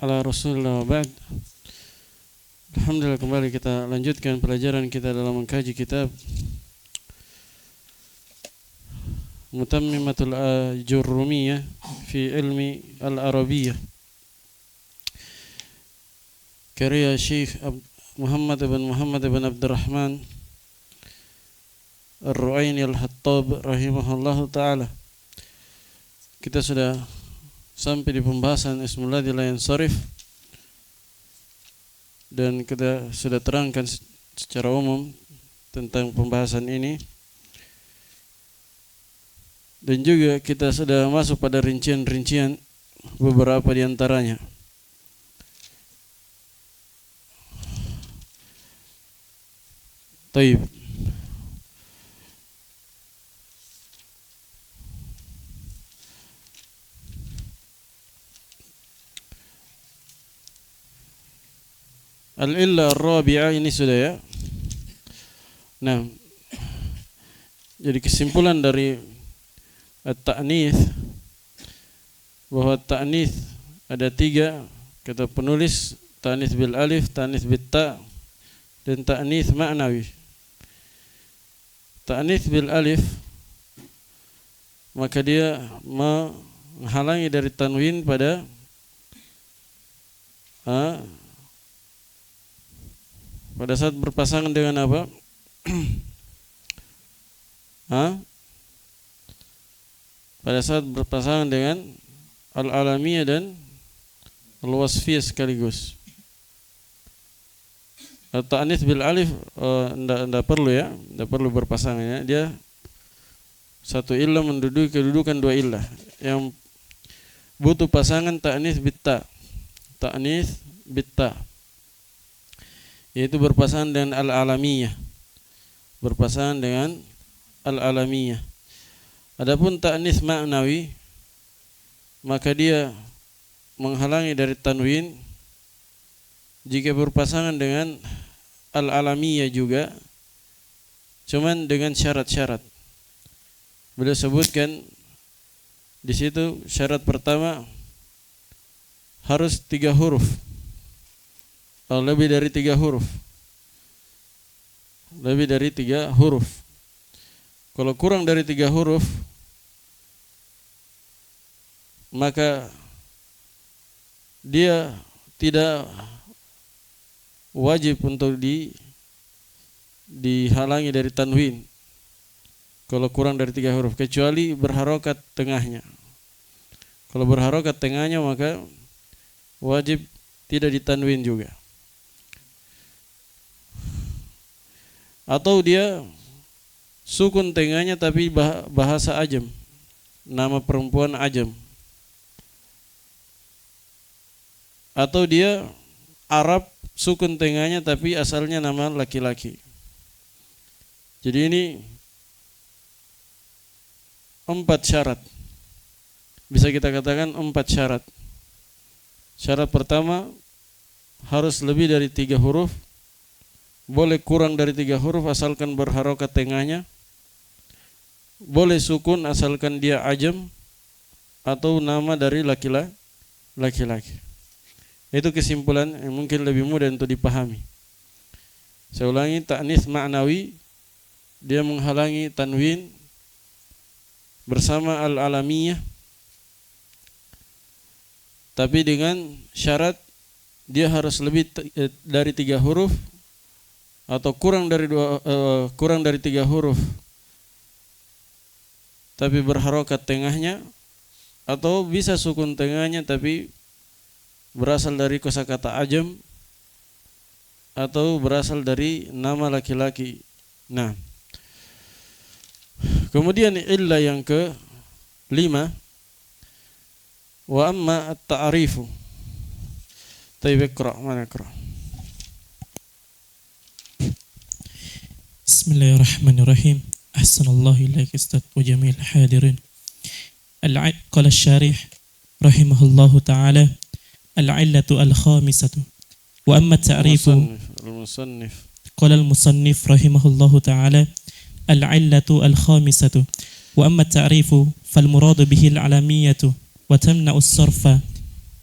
ala Rasulillah wa ba'd. Alhamdulillah, kembali kita lanjutkan pelajaran kita dalam mengkaji kitab Mutammimatul Ajurrumiyah fi ilmi al-Arabiyyah karya Syekh Muhammad bin Abdurrahman Ar-Ru'aini Al-Hattab rahimahullahu ta'ala. Kita sudah sampai di pembahasan Ismul Ladzi la yansarif, dan kita sudah terangkan secara umum tentang pembahasan ini, dan juga kita sudah masuk pada rincian-rincian beberapa di antaranya. Taib. Al-illa ar-rabi'ah ini sudah ya. Nah, jadi kesimpulan dari at-ta'nits bahwa ta'nits ada 3 kata penulis: ta'nits bil alif, ta'nits bit ta, dan ta'nits ma'nawi. Ta'nits bil alif maka dia menghalangi dari tanwin pada saat berpasangan dengan apa? Pada saat berpasangan dengan al-alamiyah dan al-wasfiyah sekaligus. Ta'nits bil alif enggak perlu ya, enggak perlu berpasangan ya. Dia satu illah menduduki kedudukan 2 illah. Yang butuh pasangan ta'nits bit ta. Ta'nits bit ta, yaitu berpasangan dengan al-alamiyah. Berpasangan dengan al-alamiyah. Adapun ta'nits ma'nawi maka dia menghalangi dari tanwin jika berpasangan dengan al-alamiyah juga, cuman dengan syarat-syarat. Beliau sebutkan di situ syarat pertama harus 3 huruf. Kalau lebih dari 3 huruf. Lebih dari 3 huruf. Kalau kurang dari 3 huruf, maka dia tidak wajib untuk dihalangi dari tanwin. Kalau kurang dari 3 huruf, kecuali berharokat tengahnya. Kalau berharokat tengahnya maka wajib tidak ditanwin juga. Atau dia sukun tengahnya tapi bahasa ajam, nama perempuan ajam. Atau dia Arab, sukun tengahnya tapi asalnya nama laki-laki. Jadi ini 4 syarat. Bisa kita katakan 4 syarat. Syarat pertama harus lebih dari 3 huruf. Boleh kurang dari 3 huruf asalkan berharokat tengahnya. Boleh sukun asalkan dia ajam atau nama dari laki-laki. Itu kesimpulan yang mungkin lebih mudah untuk dipahami. Saya ulangi, ta'nits ma'nawi dia menghalangi tanwin bersama al-alamiyah, tapi dengan syarat dia harus lebih dari 3 huruf atau kurang dari 3 huruf tapi berharokat tengahnya, atau bisa sukun tengahnya tapi berasal dari kosakata ajam atau berasal dari nama laki-laki. Nah, kemudian illah yang ke-5, wa amma at-ta'rifu. Tayyib, iqra, mana iqra. Bismillahirrahmanirrahim. Ahsanallahu ilaik Ustaz wa jamil hadirin. Qala asy-syarih rahimahullahu ta'ala al-'illatu al-khamisatu wa amma at-ta'rifu al-musannif. Qala al-musannif rahimahullahu ta'ala al-'illatu al-khamisatu wa amma at-ta'rifu fal muradu bihi al-'alamiyatu wa tamna'u as-sarfa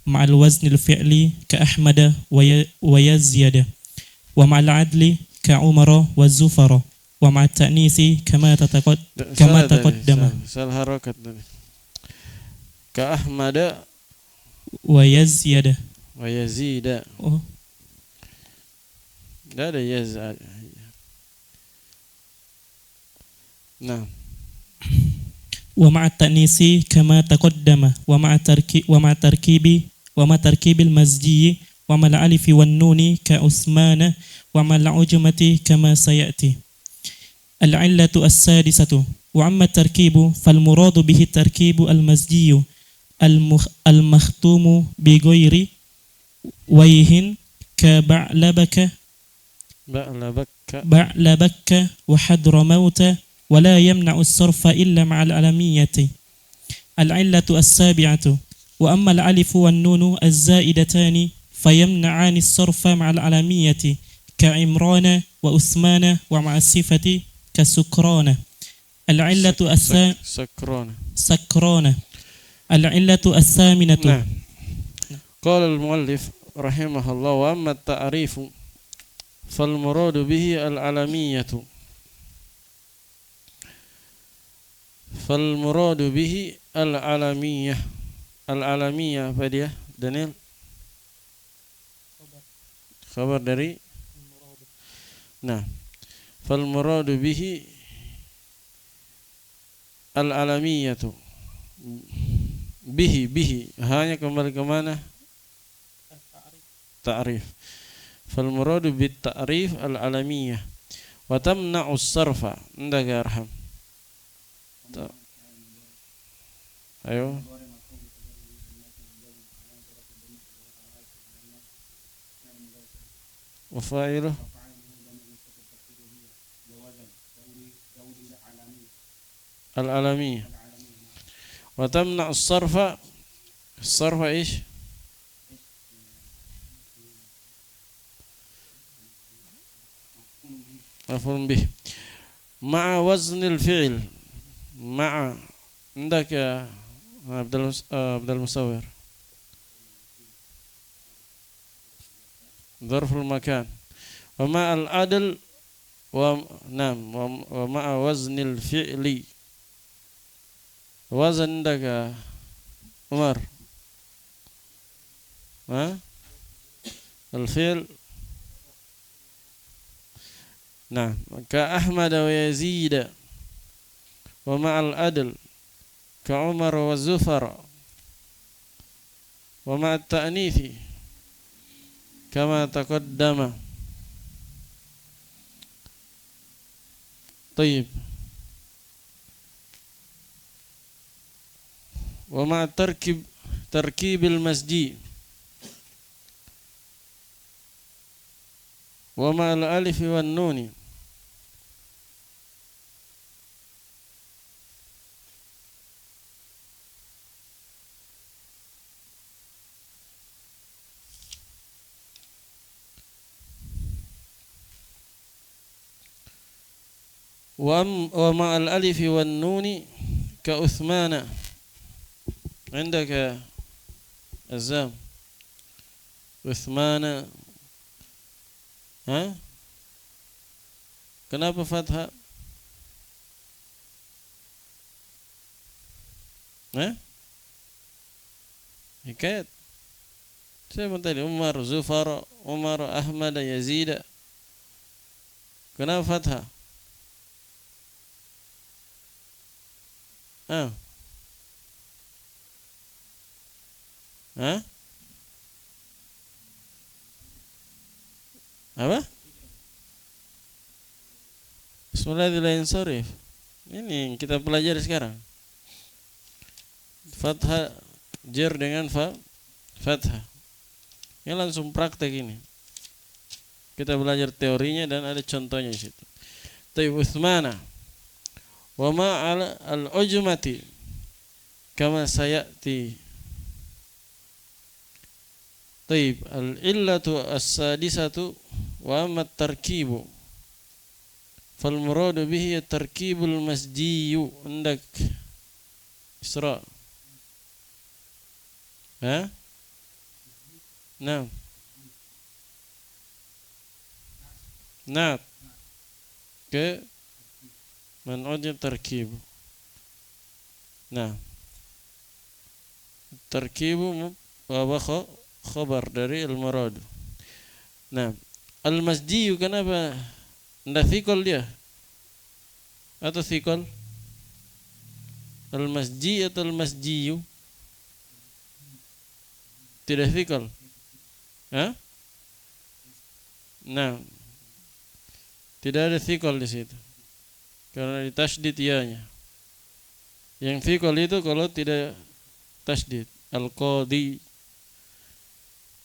مع الوزن الفعلي كأحمد ويزيد ومع العدل كعمر والزفر ومع التأنيث كما تقدم salah harokat tadi. Ka Ahmada ويزيد. wa yazida. Oh, Tidak ada yazad. Nah, ومع التأنيث كما تقدم ومع تركيب المزجي ومع الألف والنون كعثمان ومع العجمة كما سيأتي. العلة السادسة وأما التركيب فالمراد به التركيب المزجي المختوم بغير ويه كبعلبك وحضرموت ولا يمنع الصرف إلا مع العلمية. العلة السابعة وأما الألف والنون الزائدتان فيمنعان الصرف مع العلمية كعمران وأثمان ومع الصفة كسكران. العلة سكران. العلة الثامنة. نعم. قال المؤلف رحمه الله وأما التعريف فالمراد به العلمية العلمية apa dia Daniel? Khabar dari Nah, فالمراد به العلمية bihi hanya kembali ke mana? Ta'rif. فالمراد بالتعريف العلمية وتمنع الصرف عندك يا أرحم. أيوه وفاعله العالمية وتمنع الصرف إيش مفعول به مع وزن الفعل مع عندك يا عبد المصور ظرف المكان ومع العدل ومع وزن الفعل وزن عندك عمر الفعل نعم كأحمد ويزيد ومع العدل كعمر وزفر ومع التأنيث كما تقدم. طيب ومع تركيب المسجي ومع الألف والنون ومع الألف والنون كأثمان عندك الزام عثمان kenapa fathah hikayat saya tadi Umar Zufar Umar Ahmad Yazid kenapa fathah apa? Bismillahirrahmanirrahim. Ini yang kita pelajari sekarang. Fathah jar dengan fathah. Ini langsung praktek ini. Kita belajar teorinya dan ada contohnya di situ. Tayyib Utsmana wa ma al-ujmati kama sayati. Tayyib al-illatu as-sadisatu wa amma at-tarkibu fal muradu bihi at-tarkibul masjiyu indak. Isra Nah, nat ke man'udnya tarkib. Nah, tarkibu wa khabar dari al-murad. Nah, al-masjiyu kenapa ndak thiqal dia? Atau thiqal? Al-masji atau al-masjiyu? Tidak thiqal. Hah? Nah, tidak ada thiqal di situ. Karena ditasydid ianya. Yang thiqal itu kalau tidak tasydid. Al-qadi,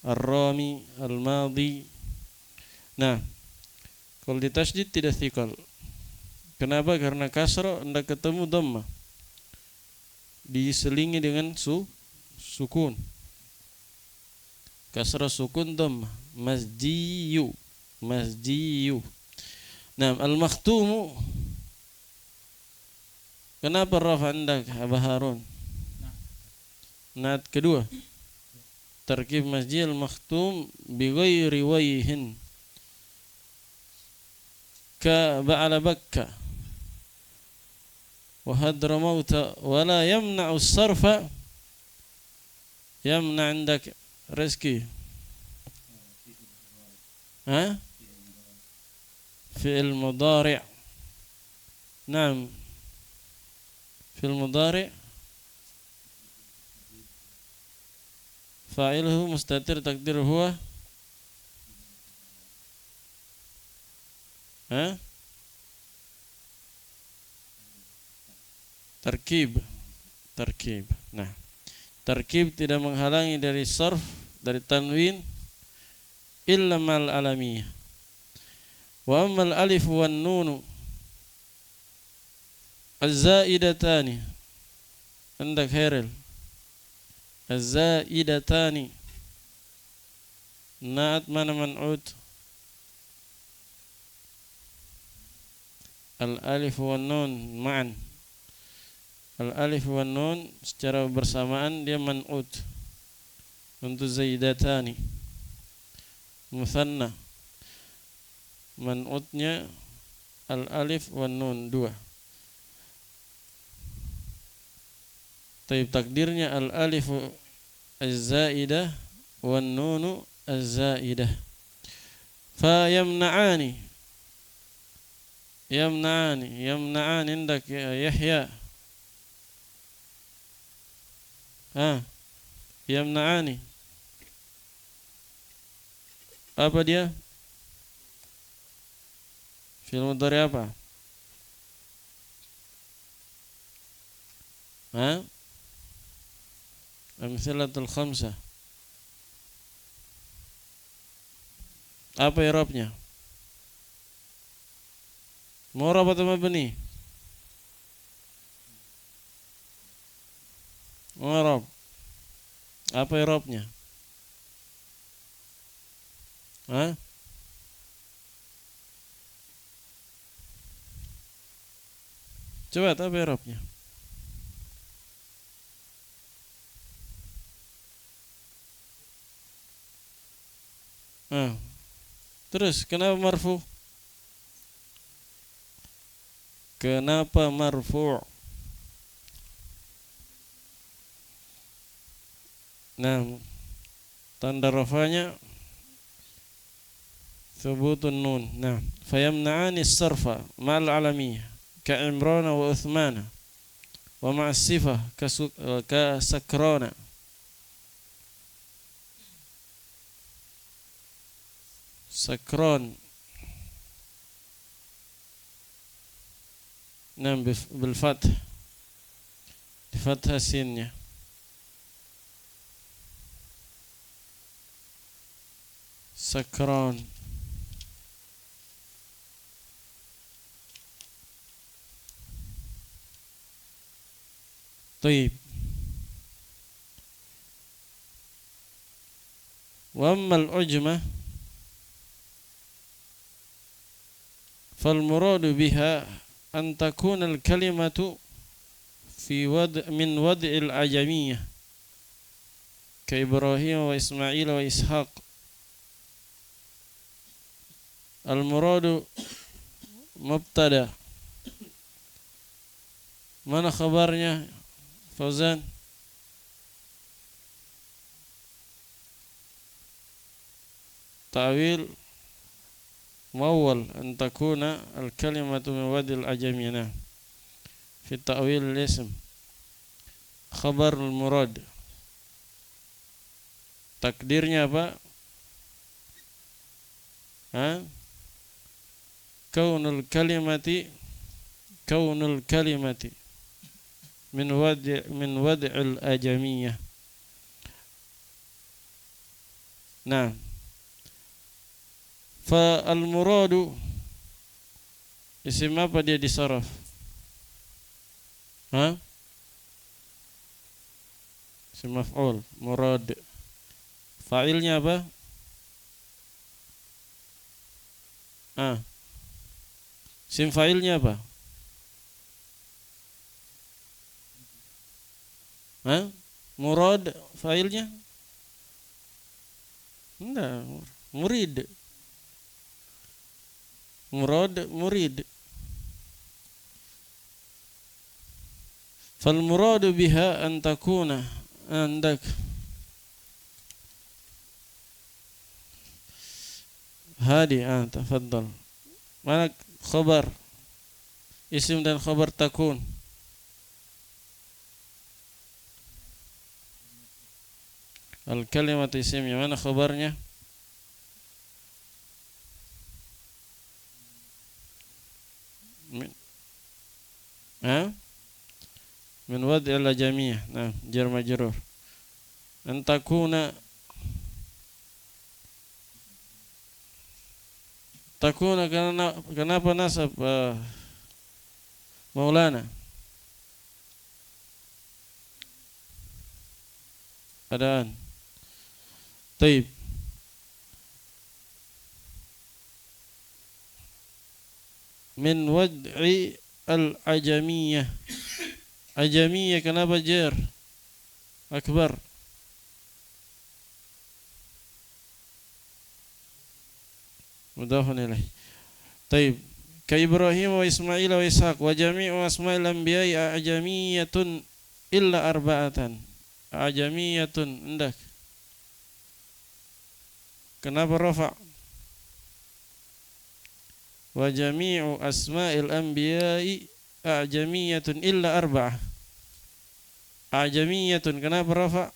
ar-rami, al-madi. Nah, kalau ditasydid tidak thiqal. Kenapa? Karena kasra hendak ketemu dhamma. Diselingi dengan sukun. Kasra sukun dhamma. Masjiyu. Masjiyu. Nah, al-makhtumu. Kenapa rafa hendak Aba Harun? Nat kedua. Tarkib masjid al-makhtum bi ghairi wayhin. Ka ba'ala bakka. وهدر موت ولا يمنع الصرف يمنع عندك رزقي ها في المضارع نعم في المضارع فاعله مستتر تقديره هو ها Tarkib. Nah, tarkib tidak menghalangi dari sarf, dari tanwin illa mal alamiyah. Wa ammal alif wan nun az-zaidatani. Andak Herel. Az-zaidatani. Naat mana man'ud? Al-alif wan nun ma'an. Al-alif wan nun secara bersamaan dia man'ud untuk zaidatani musanna, man'udnya al-alif wan nun dua. Taib takdirnya al-alif az-zaidah wan nun az-zaidah. Fa yamna'ani indak ya Yahya. Yamna'ani. Apa dia? Fi'il mudhari apa? Amsilatul khamsah. Apa i'rabnya? Mu'rab atau mabni? Mu'rab. Apa i'rabnya? Coba apa i'rabnya? Terus kenapa marfu? Kenapa marfu'? Nah, tanda rafanya thubutun nun. Nah, fayamna'ani as-sarfa ma'al alamiyah ka Imrana wa Uthmana wa ma'as sifah ka Sakrana. Sakran. Nah, bil fath. Di fathah sinnya. Sakran. Taib. Wa amma al-ujmah fal muradu biha an takuna al-kalimatu fi min wad'il ajamiyah كإبراهيم وإسماعيل وإسحاق. المراد مبتدا. Mana khabarnya Fauzan? Ta'wil muawwal an takuna al-kalimatu min wadil ajamiyah fi ta'wil al-ism. Khabar al-murad. Takdirnya apa? Kaunul kalimati min wad'il ajamiyah. Nah, fa al-muradu isim apa dia disaraf? Isim maf'ul, murad. Fa'ilnya apa? Isim fa'ilnya apa? Murad fa'ilnya? Enggak, murid. Murad murid. Fal muradu biha an takuna andak hadi. Tafaddal. Mana khabar? Isim dan khabar takun. Al-kalimat isimnya, mana khabarnya? Min wad'il ajamiyah. Nah, jar majrur. An takuna kenapa nasab Maulana? Adaan. Taib. Min wad'i al-ajamiyah. Ajamiyah kenapa jar? Akbar. Mudhafun ilaih. Taib. Ka Ibrahim wa Ismail wa Ishaq wa jami'u asma'il anbiya'i ajamiyatun illa arba'atan. Ajamiyatun indak. Kenapa rafa'? Wa jami'u asma'il anbiya'i ajamiyatun illa arba'ah. Ajamiyatun kenapa rafa'?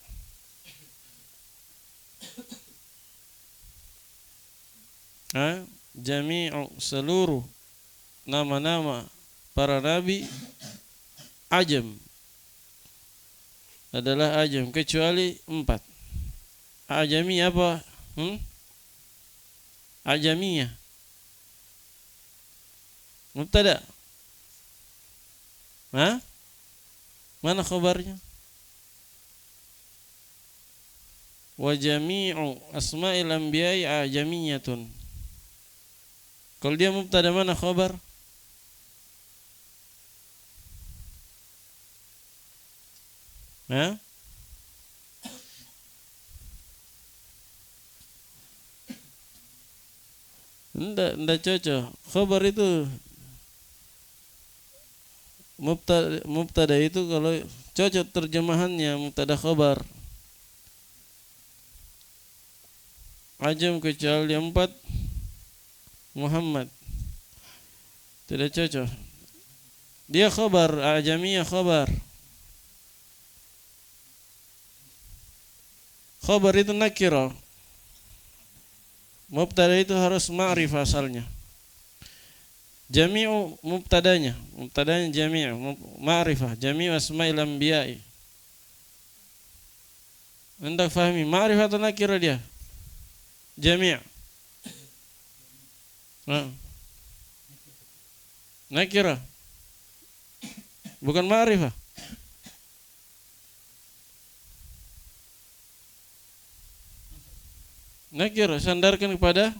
Jami'u seluruh nama-nama para nabi ajam adalah ajam kecuali 4. Ajami apa? Ajamiyah mubtada. Mana khabarnya? Wa jami'u asma'il anbiya'i ajamiyatun. Kalau dia mubtada, mana khabar? Enggak cocok. Khabar itu mubtada itu kalau cocok terjemahannya mubtada khabar. Ajam kecuali 4 Muhammad. Tidak cocok. Dia khabar, ajamiyah khabar. Khabar itu nakirah. Mubtada itu harus ma'rifah asalnya. Jami'u mubtadanya jami'u ma'rifah, jami'u asma'il anbiya'i. Anda fahami ma'rifah atau nakirah dia? Jami'. Nakirah. Bukan ma'rifah. Nakirah sandarkan kepada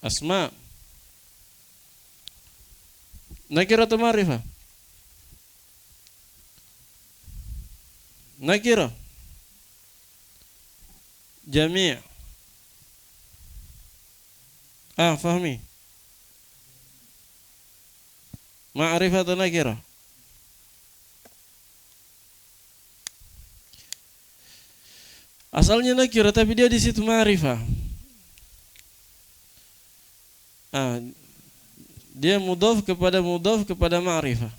asma. Nakirah atau ma'rifah? nakirah. Jami'. Fahmi. Ma'rifah atau nakirah? Asalnya nakirah tapi dia di situ ma'rifah. Dia mudhaf kepada ma'rifah.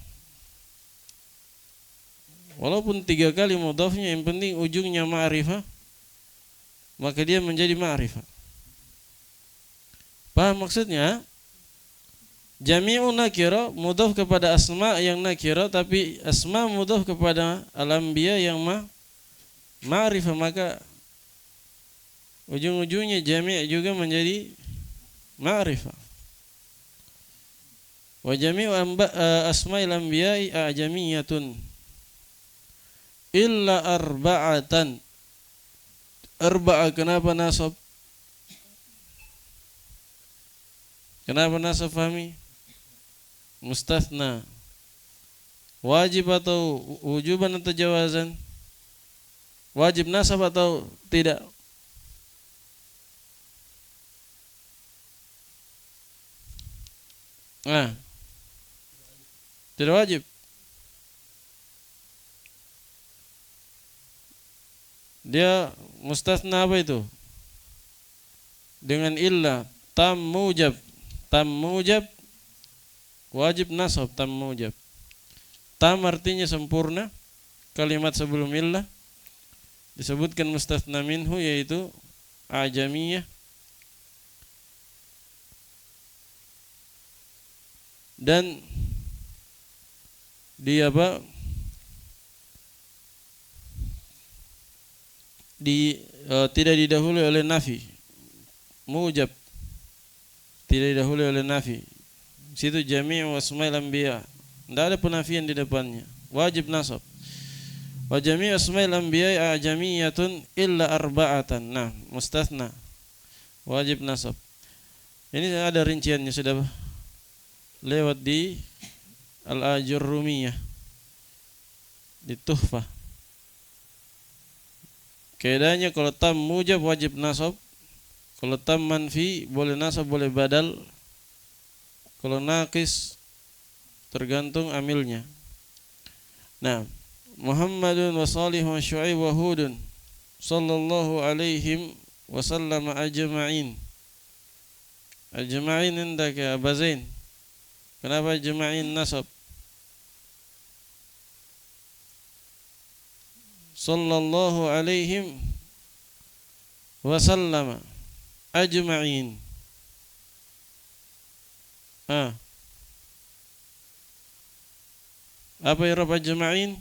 Walaupun 3 kali mudhafnya, yang penting ujungnya ma'rifah, maka dia menjadi ma'rifah. Paham maksudnya? Jami'un nakira mudhaf kepada asma yang nakira, tapi asma mudhaf kepada al-anbiya yang ma'rifah, maka ujung-ujungnya jami' juga menjadi ma'rifah. Wa jami'u asma'il anbiya'i a'jamiyatun illa arba'atan. Arba'a kenapa nasab? Kenapa nasab, Fahmi? Mustathna. Wajib atau wujuban atau jawazan? Wajib nasab atau tidak? Tidak wajib. Dia mustathna apa itu? Dengan illa, tam mujab. Tam mujab wajib nasab, tam mujab. Tam artinya sempurna. Kalimat sebelum illa disebutkan mustathna minhu, yaitu ajamiyah. Dan dia tidak didahului oleh nafi. Mujab tidak didahului oleh nafi. Situ jami'u asma'il anbiya, tidak ada penafian di depannya, wajib nasab. Wa jami'u asma'il anbiya a'jamiyatun illa arba'atan. Nah, mustathna wajib nasab. Ini ada rinciannya, sudah lewat di Al-Ajurrumiyah, di Tuhfah. Kaidahnya kalau tam mujab wajib nasab, kalau tam manfi boleh nasab boleh badal, kalau naqis tergantung amilnya. Nah, Muhammadun wa Salihun wa Syu'aib wa Hudun sallallahu alaihim wa sallam ajma'in. Ajma'in indaka Abazain. Kenapa ajma'in nasab? Sallallahu alaihim wa sallama ajma'in. Apa i'rab ajma'in?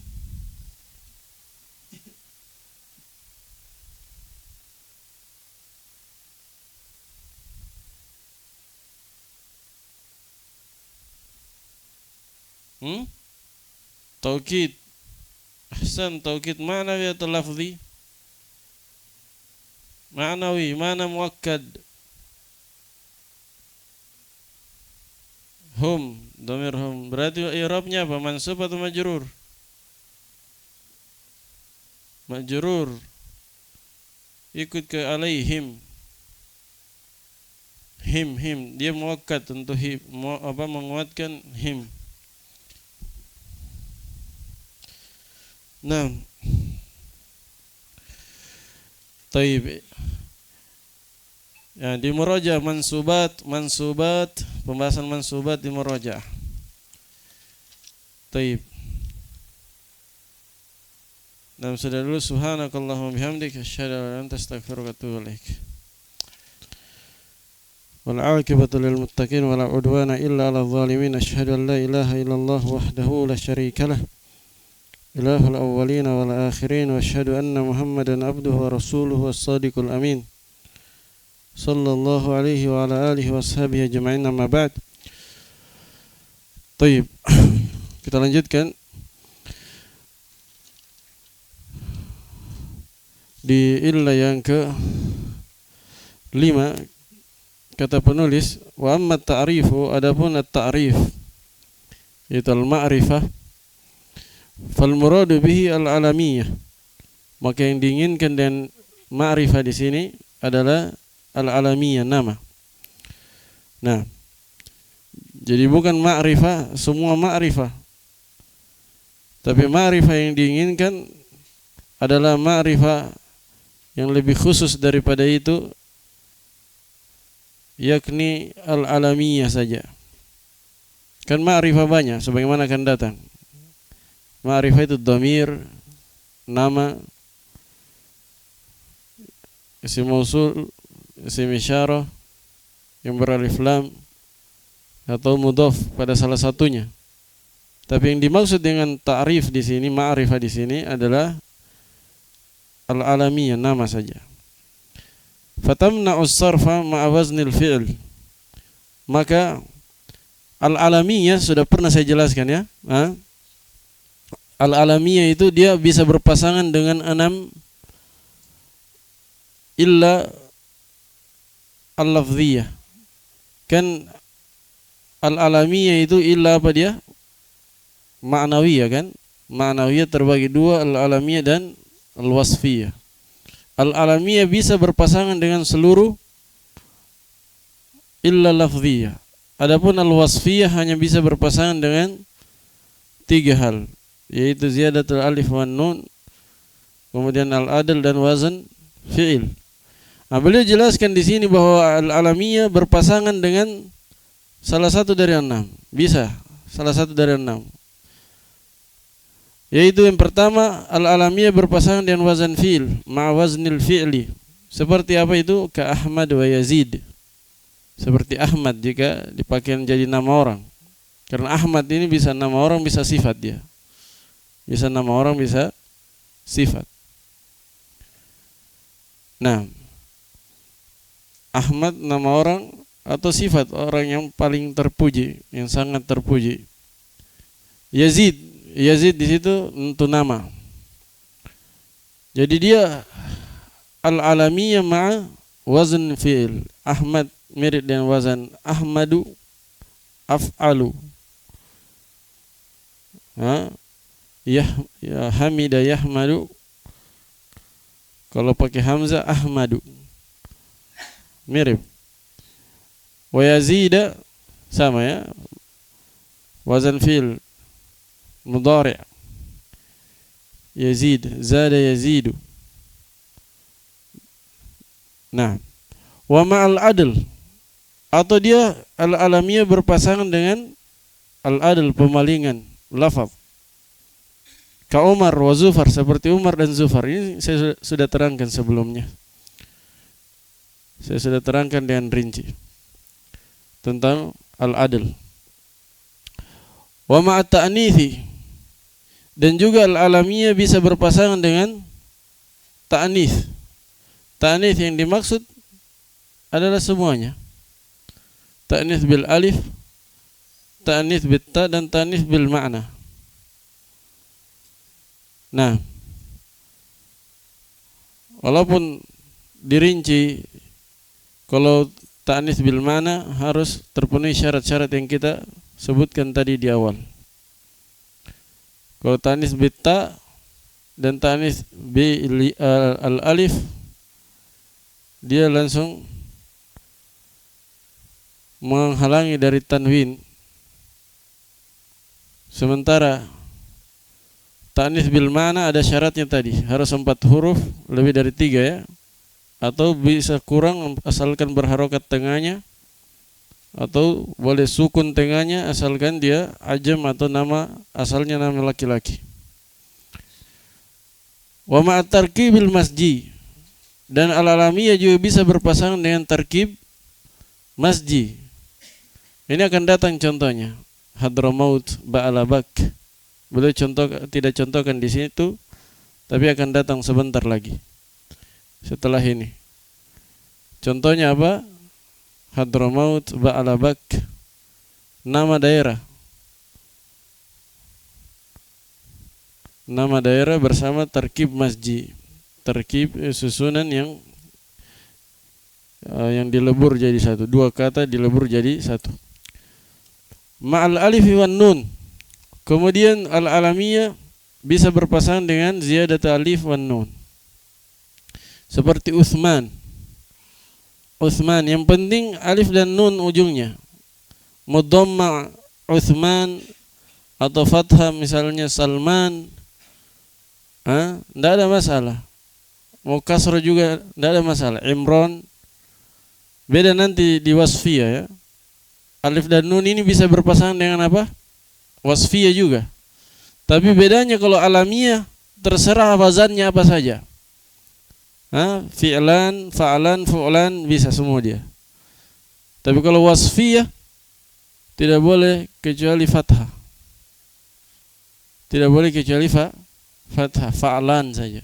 Taukid. Ahsan, taukid ma'nawi atau lafzi? Ma'nawi, mana muakkad? Hum, dhamir hum. Berarti i'rabnya apa? Mansub atau majrur? Majrur. Ikut ke alaihim. Him. Dia muakkad untuk him, menguatkan him. Nah, taib. Ya, di muraja mansubat, pembahasan mansubat di muraja. Taib. Nah, sudah dulu. Subhanakallahumma bihamdika asyhadu an la ilaha illa anta astaghfiruka wa atubu ilaik. Wal 'aqibatu lil muttaqin wa la 'udwana illa 'alal zalimin. Asyhadu an la ilaha illallah wahdahu la syarika lah. Ilahul awwalin wal akhirin wa asyhadu anna Muhammadan abduhu wa rasuluhu was-sadiqul amin. Sallallahu alaihi wa ala alihi wa ashabihi ajma'in, amma ba'd. Baik. Kita lanjutkan di illa yang ke-5. Kata penulis, wa amma ta'rifu, adapun at-ta'rif itu al-ma'rifah, fal muradu bihi al-alamiyah. Maka yang diinginkan dan ma'rifah di sini adalah al-alamiyah, nama. Nah, jadi bukan ma'rifah semua ma'rifah, tapi ma'rifah yang diinginkan adalah ma'rifah yang lebih khusus daripada itu, yakni al-alamiyah saja. Kan ma'rifah banyak sebagaimana akan datang. Ma'rifah itu dhamir, nama, isim mausul, isim isyarah yang beralif lam, atau mudhaf pada salah satunya. Tapi yang dimaksud dengan ta'rif di sini, ma'rifah di sini adalah al-alamiyah, nama saja. Fatamna'us sarfa ma'a waznil fi'l. Maka al-alamiyah sudah pernah saya jelaskan ya. Al-alamiyah itu dia bisa berpasangan dengan 6 illa al-lafziyah. Kan al-alamiyah itu illa apa dia? Ma'nawiyah kan? Ma'nawiyah terbagi 2, al-alamiyah dan al-wasfiyah. Al-alamiyah bisa berpasangan dengan seluruh illa lafziyah. Adapun al-wasfiyah hanya bisa berpasangan dengan 3 hal, yaitu ziyadatul alif wan nun, kemudian al-adl dan wazn fi'il. Nah, beliau jelaskan di sini bahwa al-alamiyah berpasangan dengan salah satu dari 6. Bisa salah satu dari 6. Yaitu yang pertama, al-alamiyah berpasangan dengan wazan fi'il, ma'a waznil fi'li. Seperti apa itu? Ka Ahmad wa Yazid. Seperti Ahmad jika dipakai menjadi nama orang. Karena Ahmad ini bisa nama orang, bisa sifat dia. Bisa nama orang, bisa sifat. Nah, Ahmad nama orang atau sifat orang yang paling terpuji, yang sangat terpuji. Yazid di situ untuk nama. Jadi dia al-alamiyah ma'a wazn fi'il. Ahmad mirip dengan wazan Ahmadu, af'alu. Ya hamida yahmadu. Kalau pakai hamzah Ahmadu. Mirip. Wa yazida sama ya. Wazan fi'il mudhari'. Yazid, zada yazidu. Nah, wa ma'al adl, atau dia al-alamiyah berpasangan dengan al-adl, pemalingan lafaz. Ka Umar wa Zufar, seperti Umar dan Zufar. Ini saya sudah terangkan sebelumnya. Saya sudah terangkan dengan rinci tentang al-adl. Wa ma'at ta'nithi, dan juga al-alamiyah bisa berpasangan dengan ta'nits. Ta'nits yang dimaksud adalah semuanya. Ta'nits bil alif, ta'nits bil ta, dan ta'nits bil ma'na. Nah, walaupun dirinci, kalau ta'nits bil ma'na harus terpenuhi syarat-syarat yang kita sebutkan tadi di awal. Kalau ta'nits bil ta dan ta'nits bil al-alif, dia langsung menghalangi dari tanwin. Sementara ta'nits bil ma'na ada syaratnya tadi, harus 4 huruf, lebih dari 3 ya. Atau bisa kurang asalkan berharokat tengahnya, atau boleh sukun tengahnya asalkan dia ajam atau nama asalnya nama laki-laki. Wa ma'at tarkibil masji, dan al-alamiyah juga bisa berpasangan dengan tarkib masji. Ini akan datang contohnya. Hadramaut ba'alabak. Beliau tidak contohkan di situ, tapi akan datang sebentar lagi setelah ini. Contohnya apa? Hadramaut ba'alabak, nama daerah. Nama daerah bersama tarkib masji. Tarkib susunan yang dilebur jadi satu. 2 kata dilebur jadi satu. Ma'al alif wan nun. Kemudian al-alamiyah bisa berpasangan dengan ziyadat alif wan nun. seperti Utsman. Utsman, yang penting alif dan nun ujungnya. Mudhamma Utsman atau fathah misalnya Salman, tidak ada masalah. Mau kasrah juga tidak ada masalah. Imran, beda nanti di wasfiyah ya. Alif dan nun ini bisa berpasangan dengan apa? Wasfiyah juga. Tapi bedanya kalau alamiah terserah wazannya apa saja. Fi'lan, fa'alan, fu'lan bisa semua dia. Tapi kalau wasfiyah tidak boleh kecuali fathah. Tidak boleh kecuali fathah, fa'alan saja.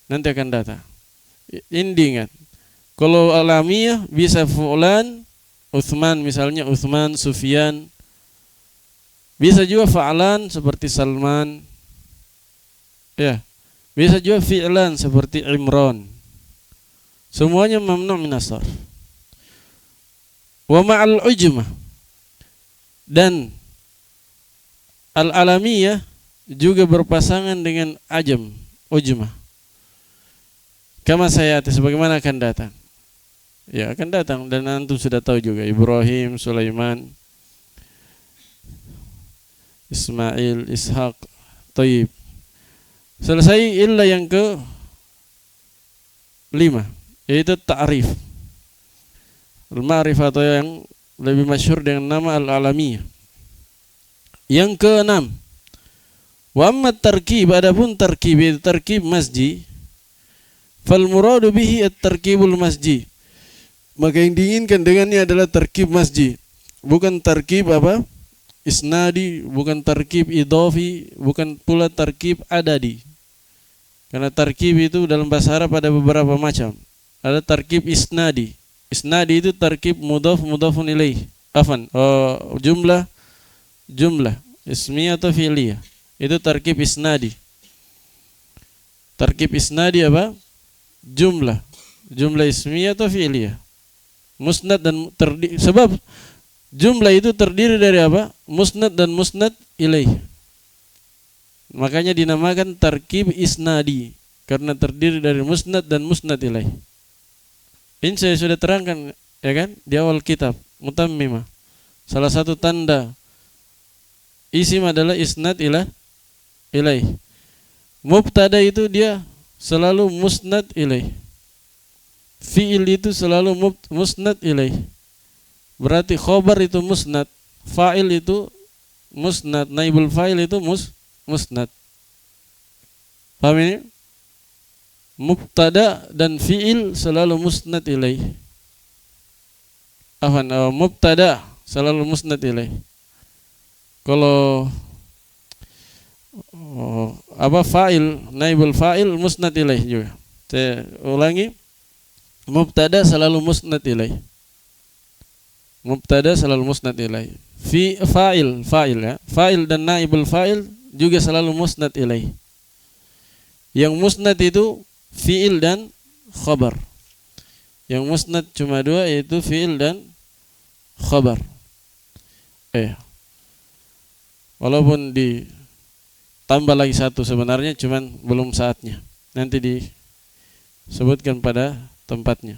Nanti akan datang. Ini diingat. Kalau alamiah bisa fu'lan, Utsman misalnya, Utsman, Sufyan. Bisa juga fa'alan seperti Salman. Ya. Bisa juga fi'lan seperti Imran. Semuanya mamnu' minas sarf. Wa ma'al ujmah. Dan al-alamiyah juga berpasangan dengan ajam, ujmah. Kama sayati, sebagaimana akan datang. Ya, akan datang dan antum sudah tahu juga Ibrahim, Sulaiman, Ismail, Ishaq, Tayyib. Selesai illa yang ke 5, yaitu ta'rif. Al-ma'rifah atau yang lebih masyhur dengan nama al-alamiyah. Yang ke-6, wa amma tarkib, adapun tarkib itu tarkib masji, fal muradu bihi at-tarkibul masji. Maka yang diinginkan dengannya adalah tarkib masji, bukan tarkib apa? Isnadi, bukan tarkib idhafi, bukan pula tarkib adadi. Karena tarkib itu dalam bahasa Arab ada beberapa macam. Ada tarkib isnadi. Isnadi itu tarkib mudhaf mudhafun ilaih. Jumlah ismiyah atau fi'liyah. Itu tarkib isnadi. Tarkib isnadi apa? Jumlah ismiyah atau fi'liyah. Musnad dan sebab jumlah itu terdiri dari apa? Musnad dan musnad ilaih. Makanya dinamakan tarkib isnadi karena terdiri dari musnad dan musnad ilaih. Ini saya sudah terangkan ya kan di awal kitab Mutammimah. Salah satu tanda isim adalah isnad ilaih. Mubtada itu dia selalu musnad ilaih. Fi'il itu selalu musnad ilaih. Berarti khobar itu musnad, fa'il itu musnad, naibul fa'il itu musnad. Paham ini? Mubtada dan fi'il selalu musnad ilaih. Mubtada selalu musnad ilaih. Kalau fa'il, naibul fa'il musnad ilaih juga. Saya ulangi. Mubtada selalu musnad ilaih. Mubtada selalu musnad ilaih. Fa'il ya. Fa'il dan naibul fa'il juga selalu musnad ilaih. Yang musnad itu fi'il dan khabar. Yang musnad cuma dua, yaitu fi'il dan khabar. Walaupun ditambah lagi satu sebenarnya, cuman belum saatnya. Nanti disebutkan pada tempatnya.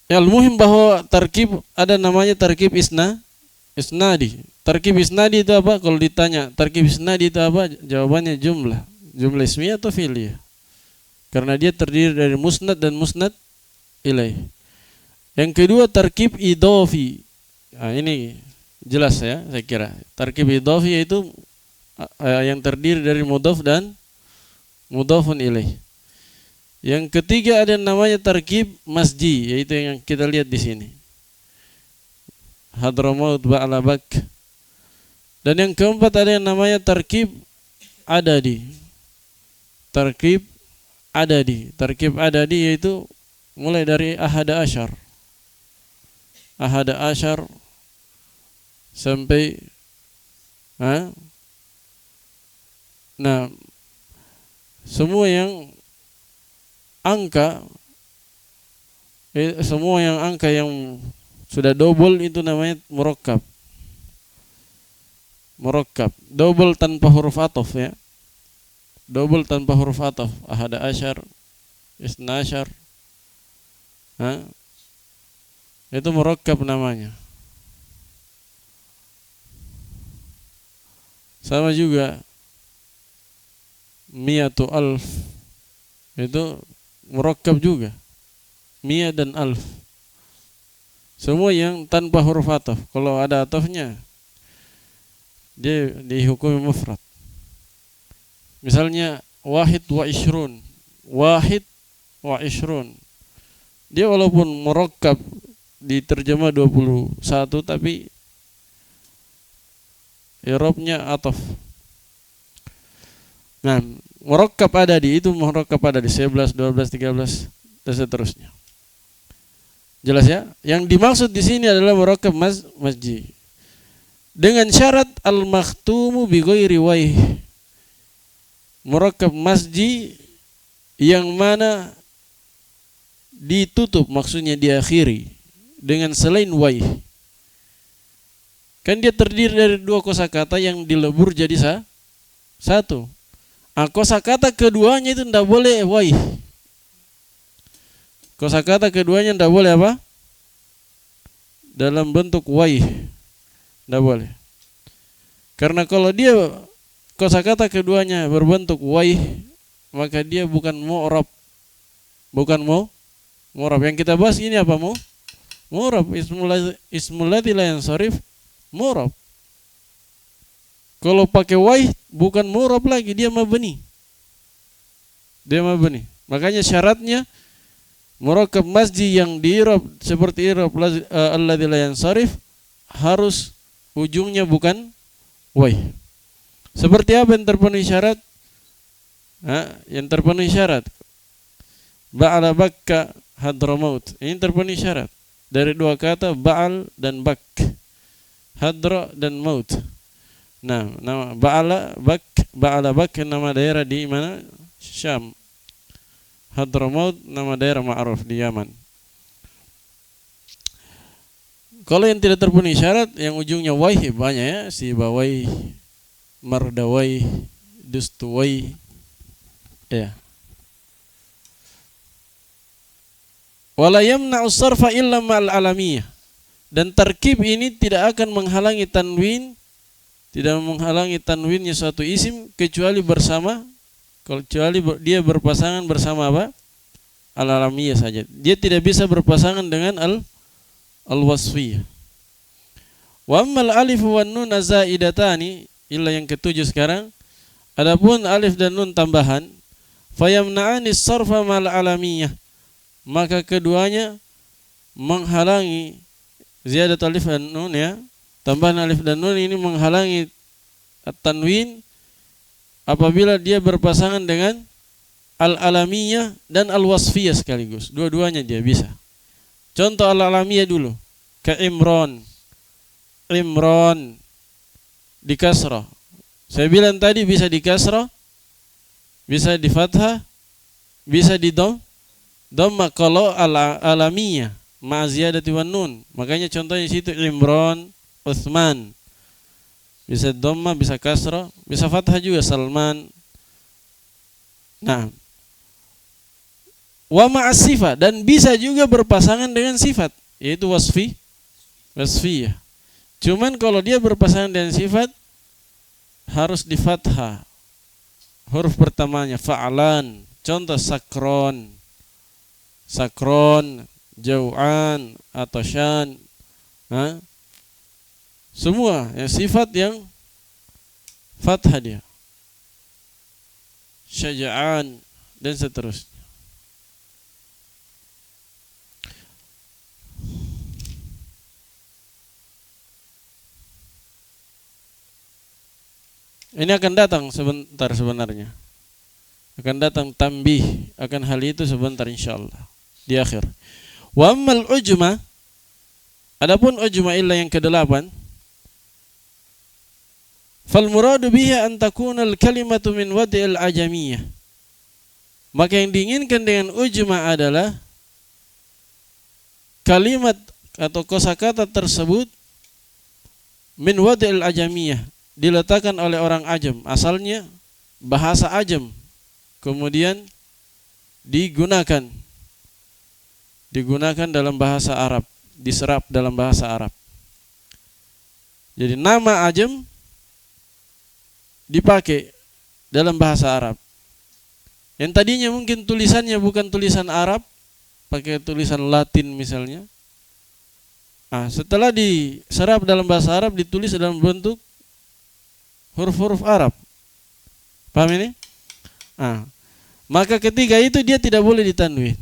Al-muhim bahwa tarkib ada namanya tarkib isnadi. Tarkib isnadi itu apa? Kalau ditanya tarkib isnadi itu apa? Jawabannya jumlah ismiyah atau fi'liyah. Karena dia terdiri dari musnad dan musnad ilaih. Yang kedua tarkib idhafi. Ini jelas ya, saya kira. Tarkib idhafi yaitu yang terdiri dari mudhaf dan mudhafun ilaih. Yang ketiga ada namanya tarkib masji, yaitu yang kita lihat di sini. Hadramaut ba'labak. Dan yang keempat ada yang namanya tarkib adadi. Tarkib adadi yaitu mulai dari ahada asyar sampai semua yang angka yang sudah double itu namanya murakkab, double tanpa huruf athof ya. double tanpa huruf ataf, ahada asyar, isna asyar, itu murakkab namanya. Sama juga mi'atu alf, itu murakkab juga, mi'a dan alf, semua yang tanpa huruf ataf. Kalau ada atafnya dia dihukumi mufrad. Misalnya wahid wa ishrun, wahid wa ishrun, dia walaupun murakkab diterjemah 21 tapi i'rabnya ataf. Nah, murakkab ada di itu, murakkab ada di 11, 12, 13 dan seterusnya. Jelas ya? Yang dimaksud di sini adalah murakkab masji dengan syarat al-makhtumu bi ghairi waih. Murakkab masji yang mana ditutup, maksudnya diakhiri dengan selain waih. Kan dia terdiri dari dua kosakata yang dilebur jadi satu. Kosakata keduanya itu tidak boleh waih. Kosakata keduanya tidak boleh apa? Dalam bentuk waih, tidak boleh. Karena kalau dia kosakata keduanya berbentuk waih, maka dia bukan mu'rab. Bukan mu'rab. Yang kita bahas ini apa mu'rab? Ismul ladzi la yansharif, mu'rab. Kalau pakai waih bukan mu'rab lagi, dia mabni. Makanya syaratnya murakkab masji yang di'rab seperti i'rab alladzi la yansharif harus ujungnya bukan waih. Seperti apa yang terpenuhi syarat? Yang terpenuhi syarat ba'ala bakka hadramaut. Ini terpenuhi syarat dari dua kata ba'al dan bak, hadra dan maut. Nah, nama ba'ala bak nama daerah di mana? Syam. Hadramaut nama daerah ma'ruf di Yaman. Kalau yang tidak terpenuhi syarat yang ujungnya waih banyak ya, sibawai, mardawai, dustuwai, ya. Wala yamna'u sarfa illa ma'al alamiyah. Dan tarkib ini tidak akan menghalangi tanwin, tidak menghalangi tanwinnya suatu isim kecuali dia berpasangan bersama apa? Al-alamiyah saja. Dia tidak bisa berpasangan dengan al-wasfiyah. Wa ammal alif wan nun zaidatani, illa yang ketujuh sekarang. Adapun alif dan nun tambahan, fayamna'ani sarfa mal alamiyah, maka keduanya menghalangi ziyadat alif dan nun ya. Tambahan alif dan nun ini menghalangi at-tanwin apabila dia berpasangan dengan al-alamiyah dan al-wasfiyah sekaligus. Dua-duanya dia bisa. Contoh al-alamiyah dulu. Ka Imran di kasrah. Saya bilang tadi bisa di kasrah, bisa di fathah, bisa di dhamma kalau al-alamiyah ma ziyadati wan nun. Makanya contohnya di situ Imran, Utsman. Bisa dhamma, bisa kasrah, bisa fathah juga Salman. Nah, wa ma'as sifat, dan bisa juga berpasangan dengan sifat, yaitu wasfiyah. Cuman kalau dia berpasangan dengan sifat harus di fathah huruf pertamanya, fa'alan. Contoh sakron, jau'an, atasyan, semua yang sifat yang fathah dia, syaja'an dan seterusnya. Ini akan datang sebentar sebenarnya. Akan datang tambih akan hal itu sebentar insyaallah di akhir. Wa ammal ujma, adapun ujma illa yang ke-8, fal muradu biha an takuna al kalimatu min wad'il ajamiyah. Maka yang diinginkan dengan ujma adalah kalimat atau kosakata tersebut min wad'il ajamiyah, diletakkan oleh orang ajam, asalnya bahasa ajam kemudian digunakan dalam bahasa Arab, diserap dalam bahasa Arab. Jadi nama ajam dipakai dalam bahasa Arab. Yang tadinya mungkin tulisannya bukan tulisan Arab, pakai tulisan Latin misalnya. Setelah diserap dalam bahasa Arab, ditulis dalam bentuk huruf-huruf Arab. Paham ini? Maka ketika itu dia tidak boleh ditanwin.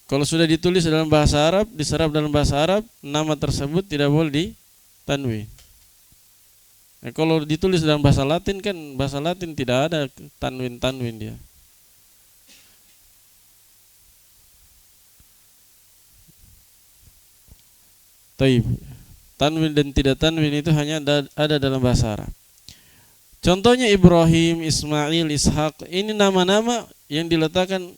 Kalau sudah ditulis dalam bahasa Arab, diserap dalam bahasa Arab, nama tersebut tidak boleh ditanwin. Kalau ditulis dalam bahasa Latin, kan bahasa Latin tidak ada tanwin dia. Taib. Tanwin dan tidak tanwin itu hanya ada dalam bahasa Arab. Contohnya Ibrahim, Ismail, Ishak, ini nama-nama yang diletakkan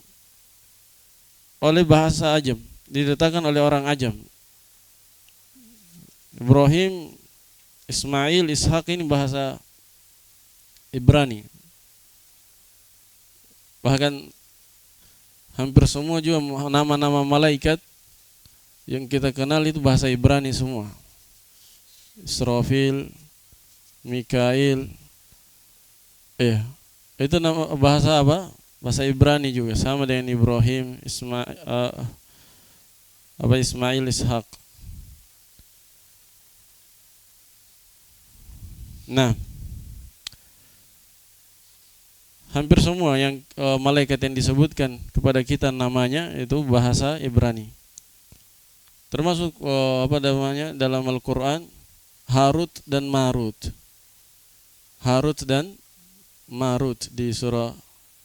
oleh bahasa ajam, diletakkan oleh orang ajam. Ibrahim, Ismail, Ishak ini bahasa Ibrani. Bahkan hampir semua juga nama-nama malaikat yang kita kenal itu bahasa Ibrani semua. Israfil, Mikail, itu nama bahasa apa? Bahasa Ibrani juga, sama dengan Ibrahim, Ismail, Ishak. Nah, hampir semua yang malaikat yang disebutkan kepada kita namanya itu bahasa Ibrani. Termasuk dalam Al-Quran, Harut dan Marut. Harut dan Marut di surah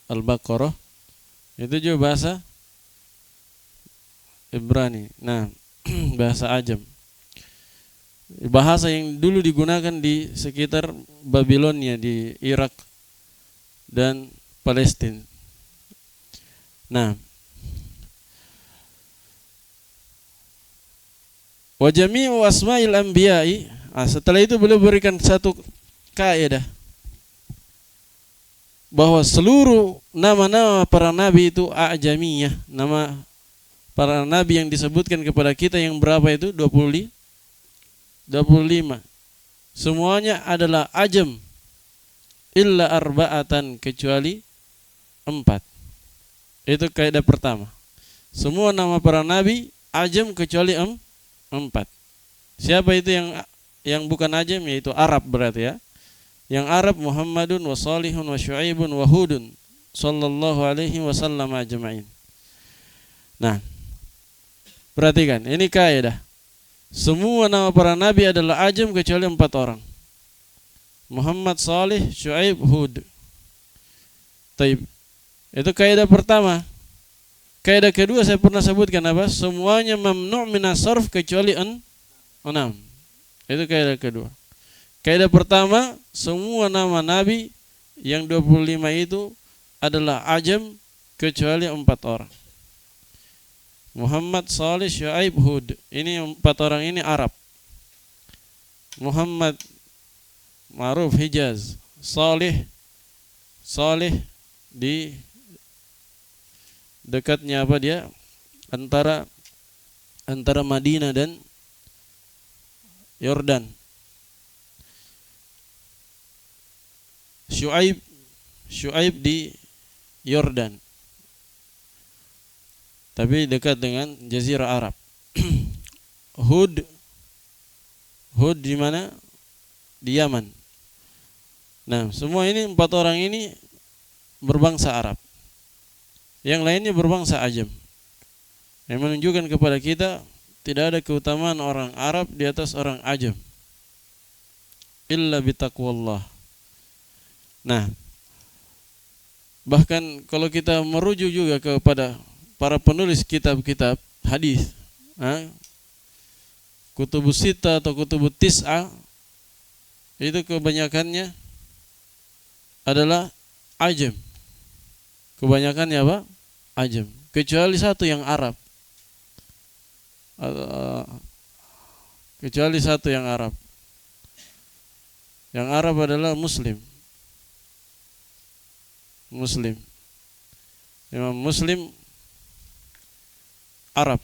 Al-Baqarah itu juga bahasa Ibrani. Nah, bahasa ajam. Bahasa yang dulu digunakan di sekitar Babilonia, di Irak dan Palestina. Nah, wa jami'u asma'il anbiya'i, setelah itu beliau berikan satu kaidah bahwa seluruh nama-nama para nabi itu ajamiyah. Nama para nabi yang disebutkan kepada kita yang berapa itu? 25. Semuanya adalah ajam illa arba'atan, kecuali 4. Itu kaidah pertama. Semua nama para nabi ajam kecuali 4. Siapa itu yang bukan ajam? Yaitu Arab berarti ya. Yang Arab Muhammadun wa Salihun wa Syu'aibun wa Hudun sallallahu alaihi wasallam ajma'in. Nah, perhatikan, ini kaidah. Semua nama para nabi adalah ajam kecuali 4 orang. Muhammad, Salih, Syu'aib, Hud. Taib. Itu kaidah pertama. Kaidah kedua saya pernah sebutkan apa? Semuanya mamnu' minas sarf kecuali 6. Itu kaidah kedua. Kaidah pertama, semua nama nabi yang 25 itu adalah ajam kecuali 4 orang. Muhammad, Salih, Syu'aib, Hud. Ini 4 orang ini Arab. Muhammad ma'ruf Hijaz, Salih di dekatnya apa dia? Antara Madinah dan Yordan. Syu'aib di Yordan, tapi dekat dengan Jazirah Arab. Hud di mana? Di Yaman. Nah, semua ini 4 orang ini berbangsa Arab. Yang lainnya berbangsa ajam. Yang menunjukkan kepada kita tidak ada keutamaan orang Arab di atas orang ajam. Illa bitaqwallah. Nah, bahkan kalau kita merujuk juga kepada para penulis kitab-kitab hadis, Kutubus Sittah atau Kutubut Tis'ah, itu kebanyakannya adalah ajam. Kebanyakannya apa? Ajam. Kecuali satu yang Arab. Kecuali satu yang Arab. Yang Arab adalah Muslim. Muslim. Imam Muslim Arab.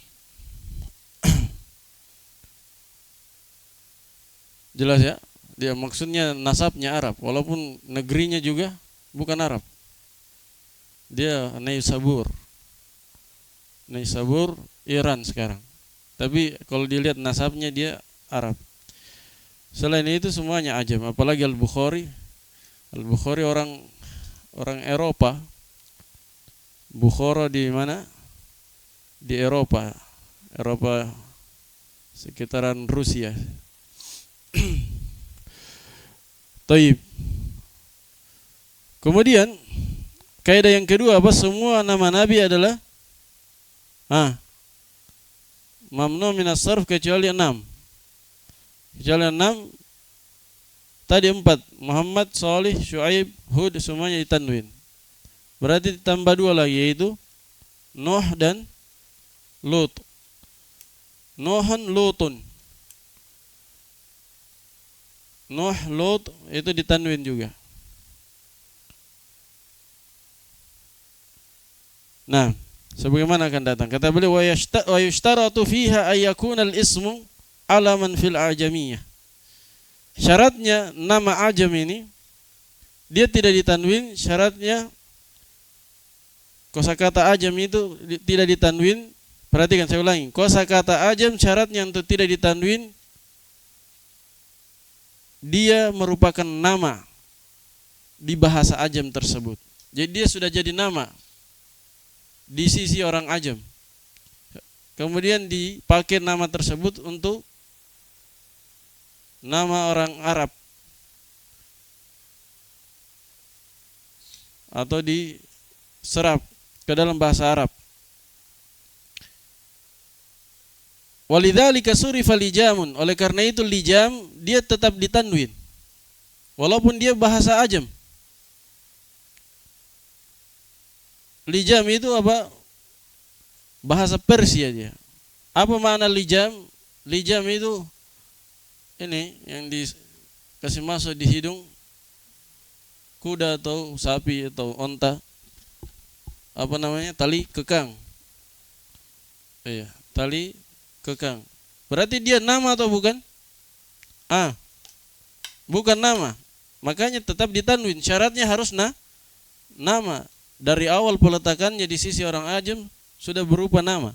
Jelas ya? Dia maksudnya nasabnya Arab, walaupun negerinya juga bukan Arab. Dia Naisabur. Naisabur Iran sekarang. Tapi kalau dilihat nasabnya dia Arab. Selain itu semuanya ajam, apalagi Al-Bukhari. Al-Bukhari orang Eropa. Bukhara di mana? Di Eropa. Eropa sekitaran Rusia. Taib. Kemudian kaidah yang kedua apa? Semua nama nabi adalah mamnu minas sarf kecuali 6. Kecuali 6. Tadi 4, Muhammad, Salih, Syuaib, Hud semuanya ditanwin. Berarti ditambah 2 lagi yaitu Nuh dan Lut. Nuhun, Lutun. Nuh, Lut itu ditanwin juga. Nah, sebagaimana akan datang. Kata beliau wa yushtaratu fiha ayyakuna al-ismu alaman fil ajamiyah. Syaratnya nama ajam ini dia tidak ditanwin, syaratnya kosakata ajam itu tidak ditanwin. Perhatikan saya ulangi. Kosakata ajam syaratnya untuk tidak ditanwin dia merupakan nama di bahasa ajam tersebut. Jadi dia sudah jadi nama di sisi orang ajam. Kemudian dipakai nama tersebut untuk nama orang Arab atau diserap ke dalam bahasa Arab. Walidzalika surifa lijamun, oleh karena itu lijam dia tetap ditanwin walaupun dia bahasa ajam. Lijam itu apa? Bahasa Persia dia. Apa makna lijam? Lijam itu ini yang dikasih masuk di hidung kuda atau sapi atau onta. Apa namanya? Tali kekang. Iya, tali kekang. Berarti dia nama atau bukan? Bukan nama. Makanya tetap ditanwin. Syaratnya harus nama. Dari awal peletakannya di sisi orang ajam sudah berupa nama.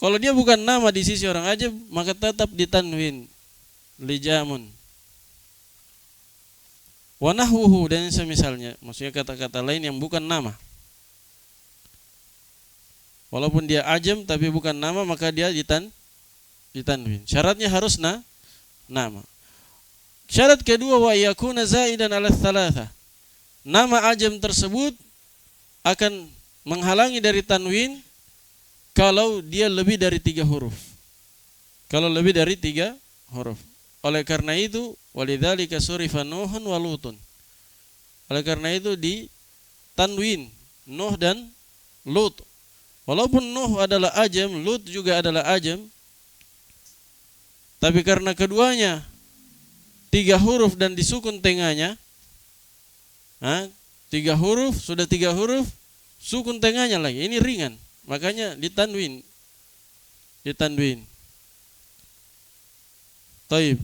Kalau dia bukan nama di sisi orang ajam, maka tetap ditanwin lijamun. Wa nahwuhu, dan semisalnya, maksudnya kata-kata lain yang bukan nama. Walaupun dia ajam tapi bukan nama, maka dia ditanwin. Syaratnya harus nama. Syarat kedua wa yakuna zaidan ala tsalatsa. Nama ajam tersebut akan menghalangi dari tanwin kalau dia lebih dari 3 huruf. Kalau lebih dari 3 huruf. Oleh karena itu, walidzalika surifa Nuhun wa Lutun. Oleh karena itu ditanwin Nuh dan Lut. Walaupun Nuh adalah ajam, Lut juga adalah ajam. Tapi karena keduanya 3 huruf dan disukun tengahnya, 3 huruf, sudah 3 huruf, sukun tengahnya lagi. Ini ringan. Makanya ditanwin. Taib.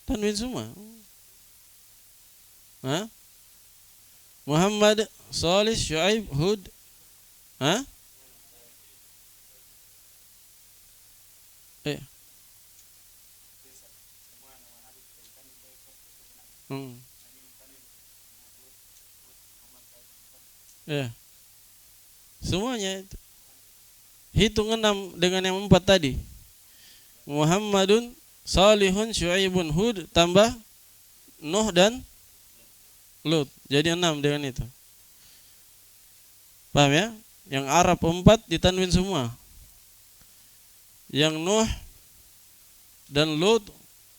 Tanwin semua. Muhammad, Salih, Syuaib, Hud. Semuanya itu. Hitung 6 dengan yang 4 tadi. Muhammadun, Salihun, Syuaibun, Hud tambah Nuh dan Lut. Jadi 6 dengan itu. Paham ya? Yang Arab 4 ditanwin semua. Yang Nuh dan Lut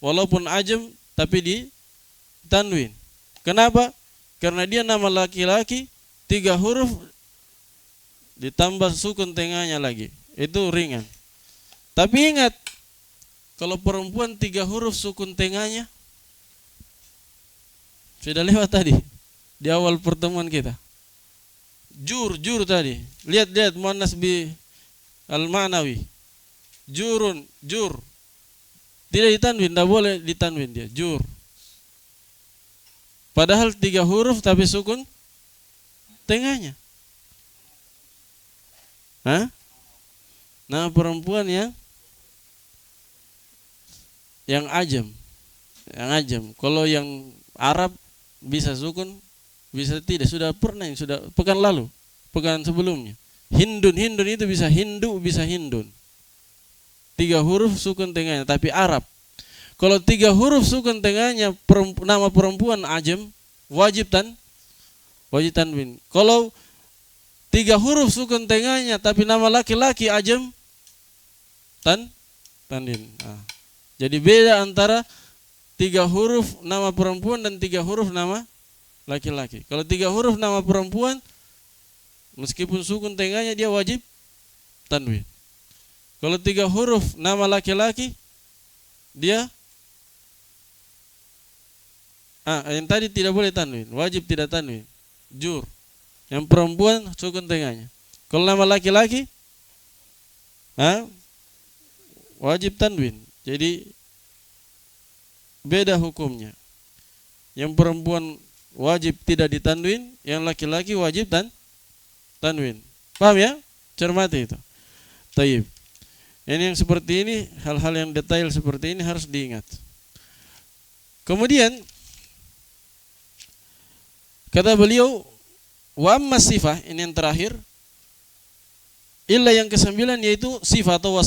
walaupun ajam tapi ditanwin. Kenapa? Karena dia nama laki-laki 3 huruf ditambah sukun tengahnya lagi. Itu ringan. Tapi ingat, kalau perempuan 3 huruf sukun tengahnya, sudah lewat tadi di awal pertemuan kita. Jur tadi. Lihat muannas bi al-ma'nawi. Jurun, jur. Tidak ditanwin, tidak boleh ditanwin dia. Jur. Padahal 3 huruf tapi sukun tengahnya. Hah? Nama perempuan yang ajam. Yang ajam. Kalau yang Arab bisa sukun, bisa tidak. Sudah pernah, sudah pekan lalu, pekan sebelumnya. Hindun itu bisa Hindu, bisa Hindun. 3 huruf sukun tengahnya, tapi Arab. Kalau 3 huruf sukun tengahnya nama perempuan ajam, wajib tanwin. Kalau 3 huruf sukun tengahnya tapi nama laki-laki ajam, tanwin. Jadi beda antara 3 huruf nama perempuan dan 3 huruf nama laki-laki. Kalau 3 huruf nama perempuan, meskipun sukun tengahnya dia wajib tanwin. Kalau 3 huruf nama laki-laki, dia yang tadi tidak boleh tanwin, wajib tidak tanwin. Jur. Yang perempuan sukun tengahnya. Kalau nama laki-laki, wajib tanwin. Jadi beda hukumnya. Yang perempuan wajib tidak ditanwin, yang laki-laki wajib tanwin. Paham ya? Cermati itu. Taib. Ini yang seperti ini, hal-hal yang detail seperti ini harus diingat. Kemudian kata beliau, wa amma sifah, ini yang terakhir, illa yang ke-9 yaitu sifat atau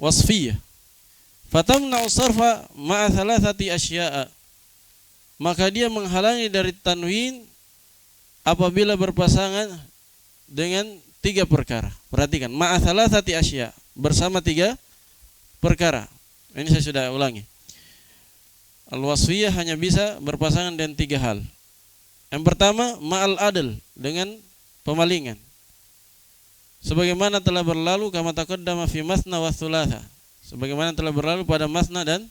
wasfiyah. Fatamna'u sarfa ma'a thalathati asya'a. Maka dia menghalangi dari tanwin apabila berpasangan dengan 3 perkara. Perhatikan, ma'a thalathati asya', bersama 3 perkara. Ini saya sudah ulangi. Al-wasfiyah hanya bisa berpasangan dengan 3 hal. Yang pertama, ma'al adl, dengan pemalingan. Sebagaimana telah berlalu kama taqaddama fi masna wa thulatha. Sebagaimana telah berlalu pada masna dan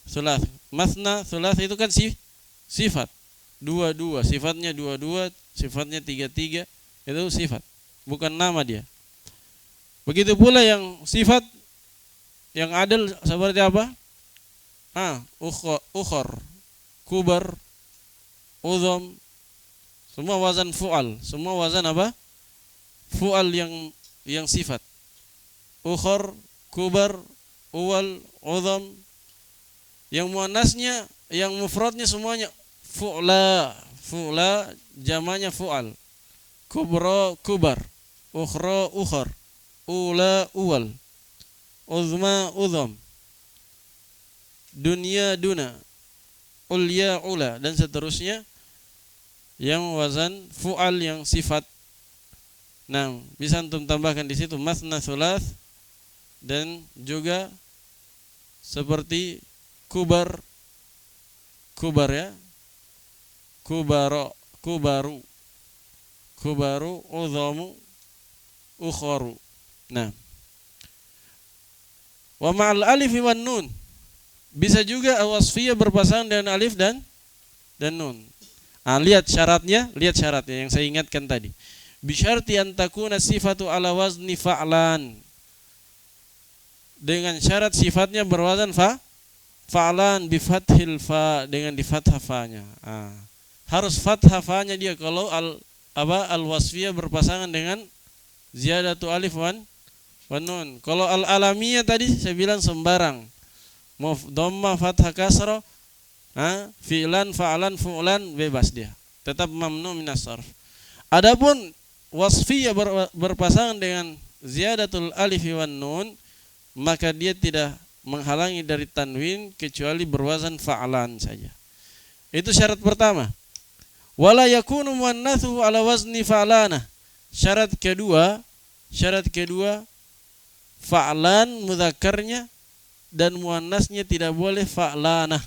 thulatha. Masna, thulatha itu kan sifat. 2-2, sifatnya 2-2, sifatnya 3-3, itu sifat, bukan nama dia. Begitu pula yang sifat yang adil seperti apa? Ukhor, kubar, udham, semua wazan fu'al. Semua wazan apa? Fu'al yang sifat. Ukhor, kubar, uwal, udham. Yang muannasnya, yang mufradnya semuanya fu'la jamanya fu'al. Kubra, kubar. Ukhra, ukhar. Ula, uwal. Uzma, udham. Dunya, duna. Ulya, ula, dan seterusnya yang wazan fu'al yang sifat. Nah, bisa antum tambahkan di situ masna, thulath, dan juga seperti kubar ya, kubaru, udhamu, ukharu. Nah, wa ma'al alif wan nun, bisa juga wasfiyah berpasangan dengan alif dan nun. Lihat syaratnya yang saya ingatkan tadi. Bisyarti an takuna sifatu ala wazni fa'lan. Dengan syarat sifatnya berwazan fa'lan bi fathil fa, dengan di fathah fa-nya. Harus fathah fa-nya dia kalau al-wasfiyah berpasangan dengan ziyadatu alif wan nun. Kalau al-alamiyah tadi saya bilang sembarang. Mau dhamma, fathah, kasrah, fi'lan, fa'lan, fu'lan, bebas dia. Tetap mamnu minas sarf. Adapun wasfiyah berpasangan dengan ziyadatul alif wan nun, maka dia tidak menghalangi dari tanwin kecuali berwazan fa'lan saja. Itu syarat pertama. Wala yakunu muannatsuhu ala wazni fa'lana. Syarat kedua fa'lan mudzakarnya dan muannasnya tidak boleh fa'lanah.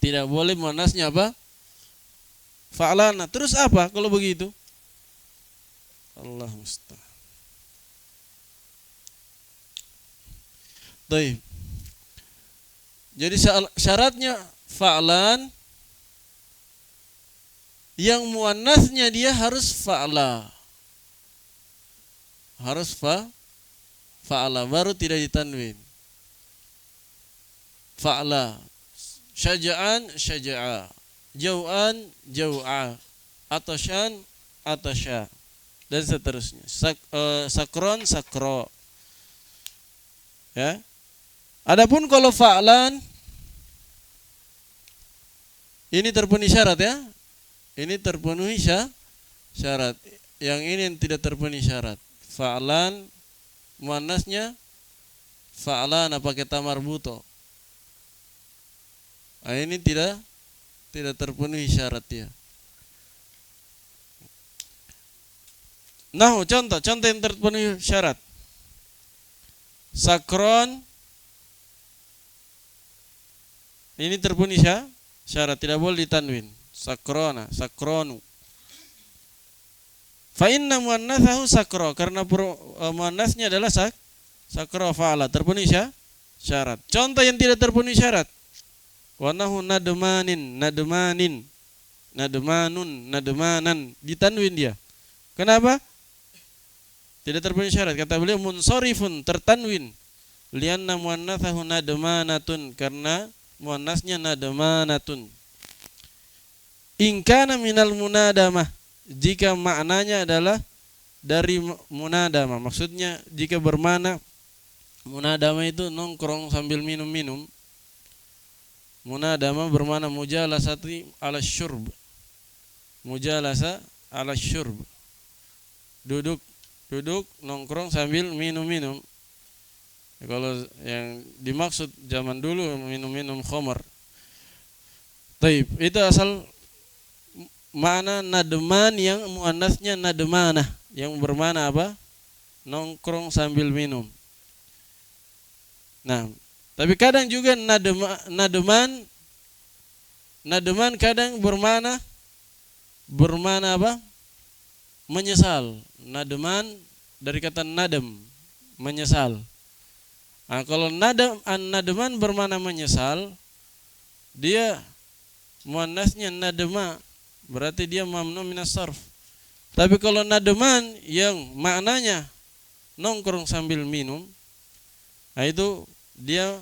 Tidak boleh muannasnya apa? Fa'lana. Terus apa kalau begitu? Allah musta'an. Baik. Jadi syaratnya fa'lan, yang muannasnya dia harus fa'la. Harus fa'la, baru tidak ditanwin. Fa'la. Syaja'an, syaja'a. Jau'an, jau'a. Atasyan, atasya. Dan seterusnya. Sakron, sakro. Ya. Adapun kalau fa'lan, ini terpenuhi syarat ya. Ini terpenuhi syarat. Yang ini yang tidak terpenuhi syarat. Fa'lan, muannasnya fa'lana pakai ta marbuto. Nah, ini tidak terpenuhi syarat ya. Nah, contoh yang terpenuhi syarat. Sakron, ini terpenuhi syarat, tidak boleh ditanwin. Sakrona, sakronu. Fa inna muannatsahu sakro, karena muannasnya adalah sakro fa'ala, terpenuhi syarat. Contoh yang tidak terpenuhi syarat. Wa nahu nadmanin, nadmanin, nadmanun, nadmanan, ditanwin dia. Kenapa? Tidak terpenuhi syarat. Kata beliau munsharifun, tertanwin. Lianna muannatsahu nadmanatun, karena muannasnya nadmanatun. In kana minal munadamah, jika maknanya adalah dari munadamah. Maksudnya jika bermakna munadamah itu nongkrong sambil minum-minum. Munadamah bermakna mujalasati ala syurb. Mujalasa ala syurb. Duduk nongkrong sambil minum-minum. Kalau yang dimaksud zaman dulu minum-minum khamar. Taib, itu asal makna nadman yang muannasnya nadmanah, yang bermakna apa? Nongkrong sambil minum. Nah, tapi kadang juga nadman kadang bermakna apa? Menyesal. Nadman dari kata nadam, menyesal. Nah, kalau nadman bermakna menyesal, dia muannasnya nadma, berarti dia mamnu minas sarf. Tapi kalau nadman yang maknanya nongkrong sambil minum, nah itu dia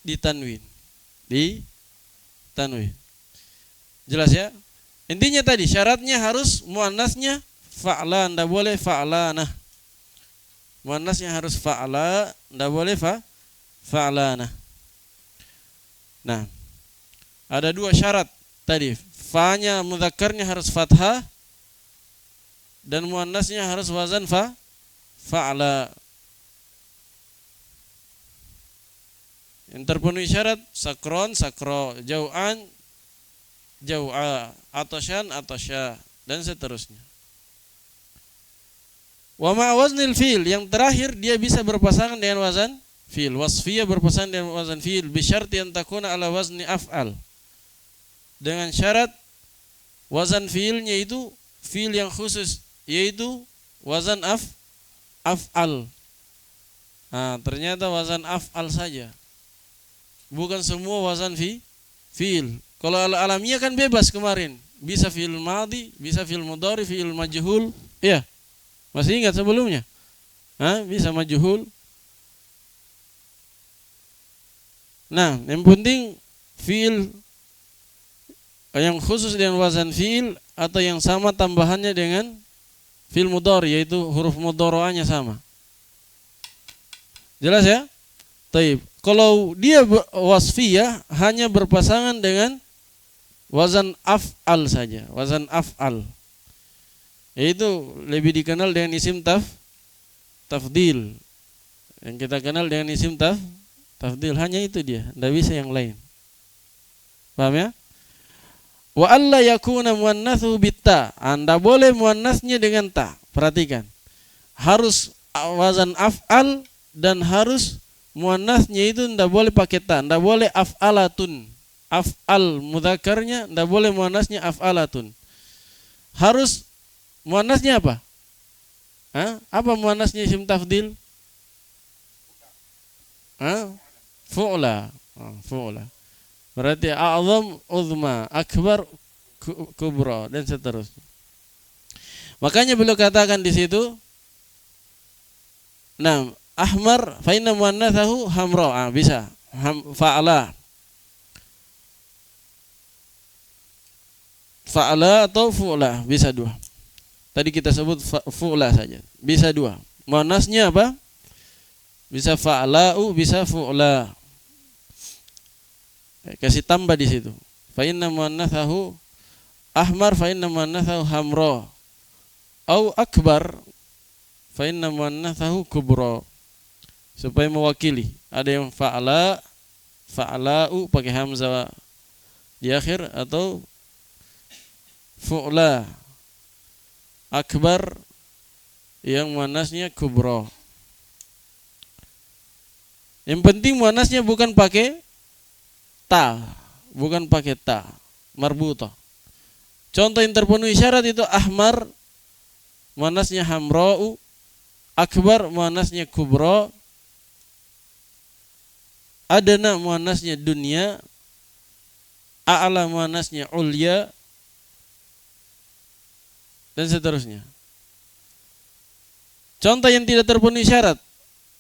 ditanwin. Jelas ya? Intinya tadi syaratnya harus muannasnya fa'lan, enggak boleh fa'lanah. Muannasnya harus fa'la, enggak boleh fa'lanah. Nah, ada dua syarat tadi. Fa-nya mudzakarnya harus fathah dan muannasnya harus wazan fa'la. Yang terpenuhi syarat sakron, sakro, jau'an, jau'a, atasyan, atasya, dan seterusnya. Wa ma waznil fi'il, yang terakhir dia bisa berpasangan dengan wazan fi'il. Wasfiyah berpasangan dengan wazan fi'il bi syarti an takuna ala wazni af'al. Dengan syarat wazan fi'ilnya itu fi'il yang khusus, yaitu wazan af'al. Nah, ternyata wazan af'al saja. Bukan semua wazan fi'il. Kalau alamiah kan bebas kemarin. Bisa fi'il madhi, bisa fi'il mudhari, fi'il majhul. Iya. Masih ingat sebelumnya? Bisa majhul. Nah, yang penting fi'il yang khusus dengan wazan fi'il atau yang sama tambahannya dengan fi'il mudhari, yaitu huruf mudhara'anya sama. Jelas ya? Taib. Kalau dia wasfiyah hanya berpasangan dengan wazan af'al saja, wazan af'al. Yaitu lebih dikenal dengan isim tafdil. Yang kita kenal dengan isim tafdil, hanya itu dia, tidak bisa yang lain. Paham ya? Wa alla yakuna muannatsu bitta. Anda boleh muannasnya dengan ta. Perhatikan. Harus wazan af'al dan harus muannasnya itu tidak boleh pakai ta, tidak boleh af'alatun. af'al mudzakarnya, tidak boleh muannasnya af'alatun. Harus muannasnya apa? Apa muannasnya isim tafdil? Fu'la. Fu'la. Berarti a'zam, uzma, akbar, kubra dan seterusnya. Makanya beliau katakan di situ, nah, ahmar fa inna muannatsahu hamra. Bisa. Fa'ala. Fa'ala atau fu'la, bisa dua. Tadi kita sebut fu'la saja. Bisa dua. Muannasnya apa? Bisa fa'la'u, bisa fu'la. Kasih tambah di situ. Fa inna muannatsahu ahmar fa inna muannatsahu hamra. Au akbar fa inna muannatsahu kubra. Supaya mewakili. Ada yang fa'la, fa'la'u pakai hamzah di akhir, atau fu'la akbar yang muannasnya kubra. Yang penting muannasnya bukan pakai ta, bukan pakai ta marbutah. Contoh yang terpenuhi syarat itu ahmar muannasnya hamra'u, akbar muannasnya kubra, adna muannasnya dunya, a'la muannasnya ulya, dan seterusnya. Contoh yang tidak terpenuhi syarat,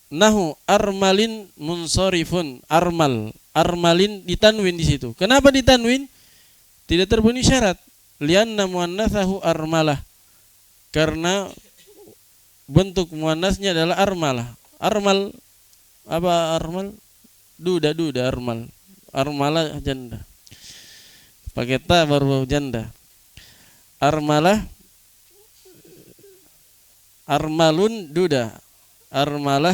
nahu armalin munsharifun, armalin ditanwin di situ. Kenapa ditanwin? Tidak terpenuhi syarat. Lianna muannatsahu armalah. Karena bentuk muannasnya adalah armalah. Armal apa armal? Duda armal. Armalah janda. Pakai ta baru janda. Armalah, armalun duda, armalah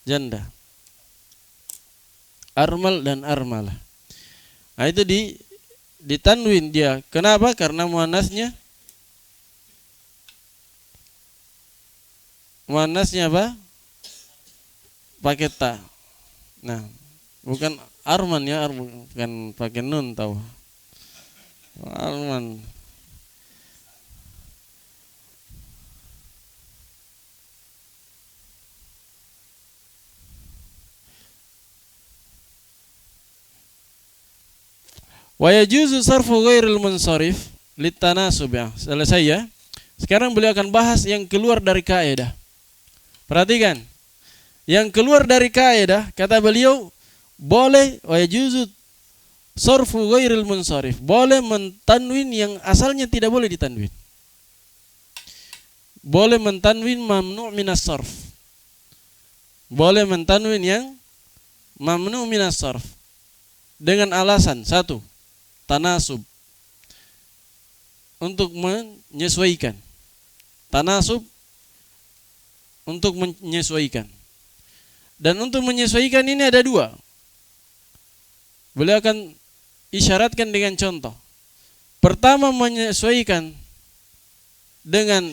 janda. Armal dan armalah. Nah itu ditanwin dia. Kenapa? Karena muannasnya apa? Pakai ta. Nah, bukan arman ya, bukan pakai nun tahu. Arman. Wa yajuzu sarfu ghairil munsharif litanasub. Ya, selesai ya. Sekarang beliau akan bahas yang keluar dari kaidah. Perhatikan. Yang keluar dari kaidah, kata beliau, boleh wa yajuzu sarfu ghairil munsharif. Boleh mentanwin yang asalnya tidak boleh ditanwin. Boleh mentanwin mamnu' minas sarf. Boleh mentanwin yang mamnu' minas sarf. Dengan alasan satu, tanasub, untuk menyesuaikan. Tanasub untuk menyesuaikan. Dan untuk menyesuaikan ini ada dua. Beliau akan isyaratkan dengan contoh. Pertama, menyesuaikan dengan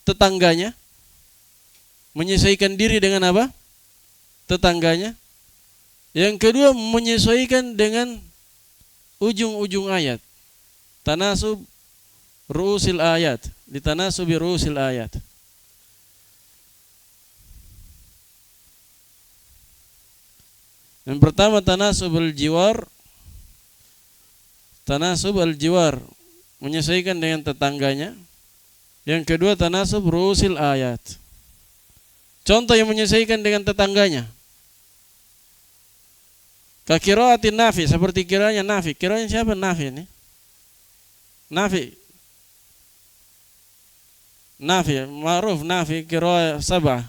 tetangganya. Menyesuaikan diri dengan apa? Tetangganya. Yang kedua, menyesuaikan dengan ujung-ujung ayat. Tanasub ru'usil ayat. Ditanasubi ru'usil ayat. Yang pertama, tanasub al-jiwar. Tanasub al-jiwar, menyesuaikan dengan tetangganya. Yang kedua, tanasub ru'usil ayat. Contoh yang menyesuaikan dengan tetangganya. Kakiraatin Nafi, seperti kiranya Nafi. Kiranya siapa Nafi ini? Nafi. Nafi, ma'ruf Nafi, kira sabah.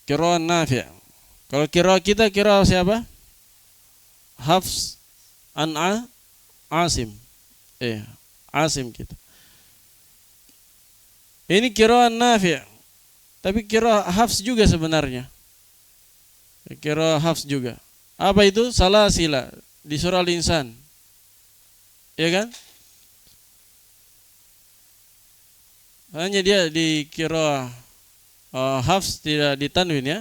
Kira Nafi. Kalau kira kita, kira siapa? Hafs an Asim. Asim kita. Ini kiraan Nafi', tapi kira Hafs juga sebenarnya. Kira Hafs juga. Apa itu? Salasila di surah Al-Insan. Ya kan? Hanya dia di qiraah Hafs tidak ditanwin ya.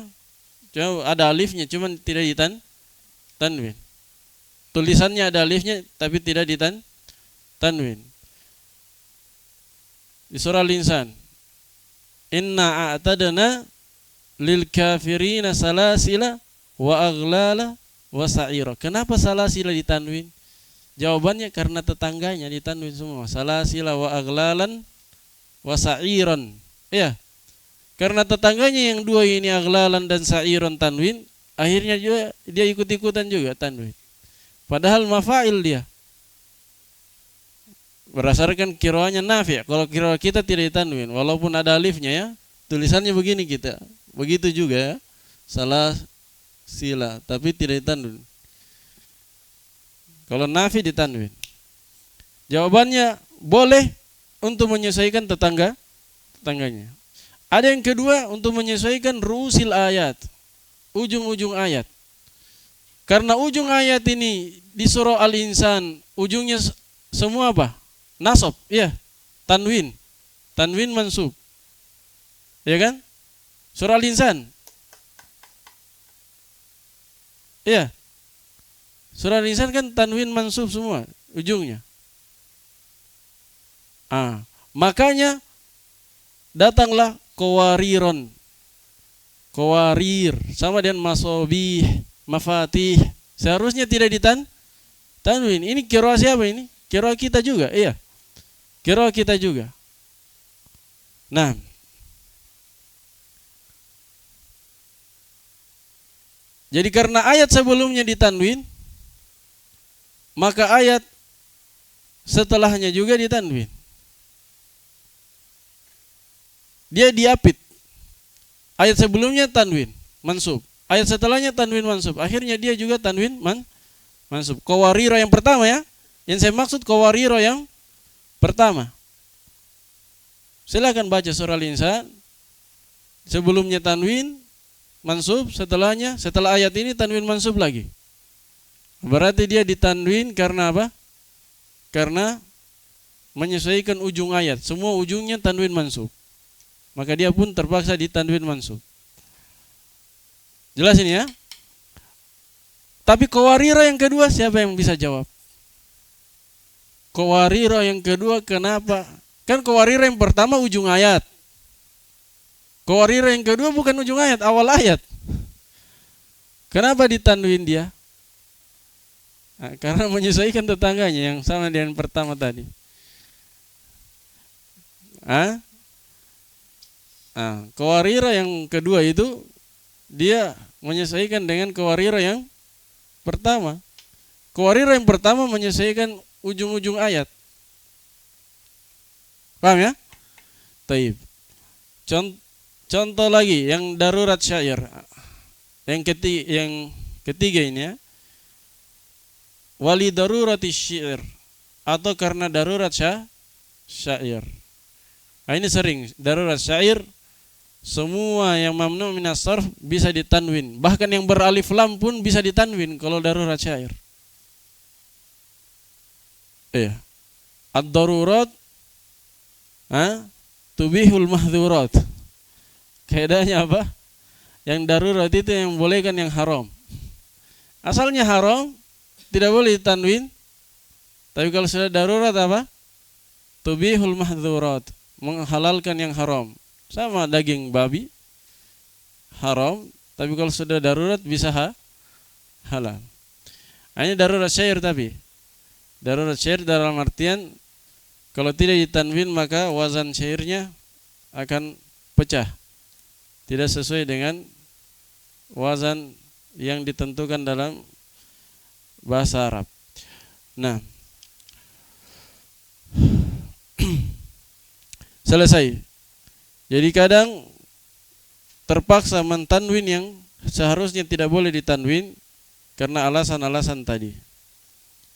Cuma ada alifnya, cuman tidak ditanwin. Tulisannya ada alifnya tapi tidak ditanwin. Di surah Al-Insan, inna a'tadna lil kafirina salasila wa aghlala wa sa'ira. Kenapa salasila ditanwin? Jawabannya karena tetangganya ditanwin semua. Salasila wa aghlalan wa sa'iran. Ya. Karena tetangganya yang dua ini aghlalan dan sa'iran tanwin, akhirnya juga dia ikut-ikutan juga tanwin. Padahal mafa'il dia. Berdasarkan qiraahnya Nafi'. Kalau qiraah kita tidak ditanwin, walaupun ada alifnya ya, tulisannya begini kita. Begitu juga ya. Salah sila, tapi tidak ditanwin. Kalau Nafi' ditanwin. Jawabannya boleh untuk menyesuaikan tetangganya. Ada yang kedua untuk menyesuaikan rusil ayat, ujung-ujung ayat. Karena ujung ayat ini di surah Al-Insan, ujungnya semua apa? Nasab, ya, tanwin mansub, ya kan? Surah Al-Insan, ya, surah Al-Insan kan tanwin mansub semua ujungnya. Makanya datanglah kawarir sama dengan masobih, mafatih. Seharusnya tidak ditanwin. Ini qiraah siapa ini? Qiraah kita juga, iya. Qiraah kita juga. Nah, jadi karena ayat sebelumnya ditanwin, maka ayat setelahnya juga ditanwin. Dia diapit. Ayat sebelumnya tanwin mansub, ayat setelahnya tanwin mansub. Akhirnya dia juga tanwin mansub. Qawarira yang pertama ya. Yang saya maksud qawarira yang pertama. Silakan baca surah Al-Insan. Sebelumnya tanwin mansub, setelah ayat ini tanwin mansub lagi. Berarti dia ditanwin karena apa? Karena menyesuaikan ujung ayat. Semua ujungnya tanwin mansub. Maka dia pun terpaksa ditanwin mansub. Jelas ini ya? Tapi qawarira yang kedua siapa yang bisa jawab? Qawarira yang kedua kenapa? Kan qawarira yang pertama ujung ayat. Qawarira yang kedua bukan ujung ayat, awal ayat. Kenapa ditanwin dia? Karena menyesuaikan tetangganya yang sama dengan pertama tadi. Qawarira yang kedua itu dia menyesuaikan dengan qawarira yang pertama. Qawarira yang pertama menyesuaikan ujung-ujung ayat. Paham ya? Taib. Contoh lagi yang darurat syair. Yang ketiga ini ya. Wali darurati syair, atau karena darurat syair. Ini sering darurat syair. Semua yang mamnu minas sarf bisa ditanwin. Bahkan yang beralif lam pun bisa ditanwin kalau darurat syair. Iya. Ad-darurat tubihul mahdzurat. Kaidahnya apa? Yang darurat itu yang membolehkan yang haram. Asalnya haram, tidak boleh ditanwin. Tapi kalau sudah darurat apa? Tubihul mahdzurat, menghalalkan yang haram. Sama daging babi haram, tapi kalau sudah darurat bisa halal. Ini darurat syair, tapi darurat syair dalam artian kalau tidak ditanwin maka wazan syairnya akan pecah. Tidak sesuai dengan wazan yang ditentukan dalam bahasa Arab. Nah, selesai. Jadi kadang terpaksa mentanwin yang seharusnya tidak boleh ditanwin karena alasan-alasan tadi.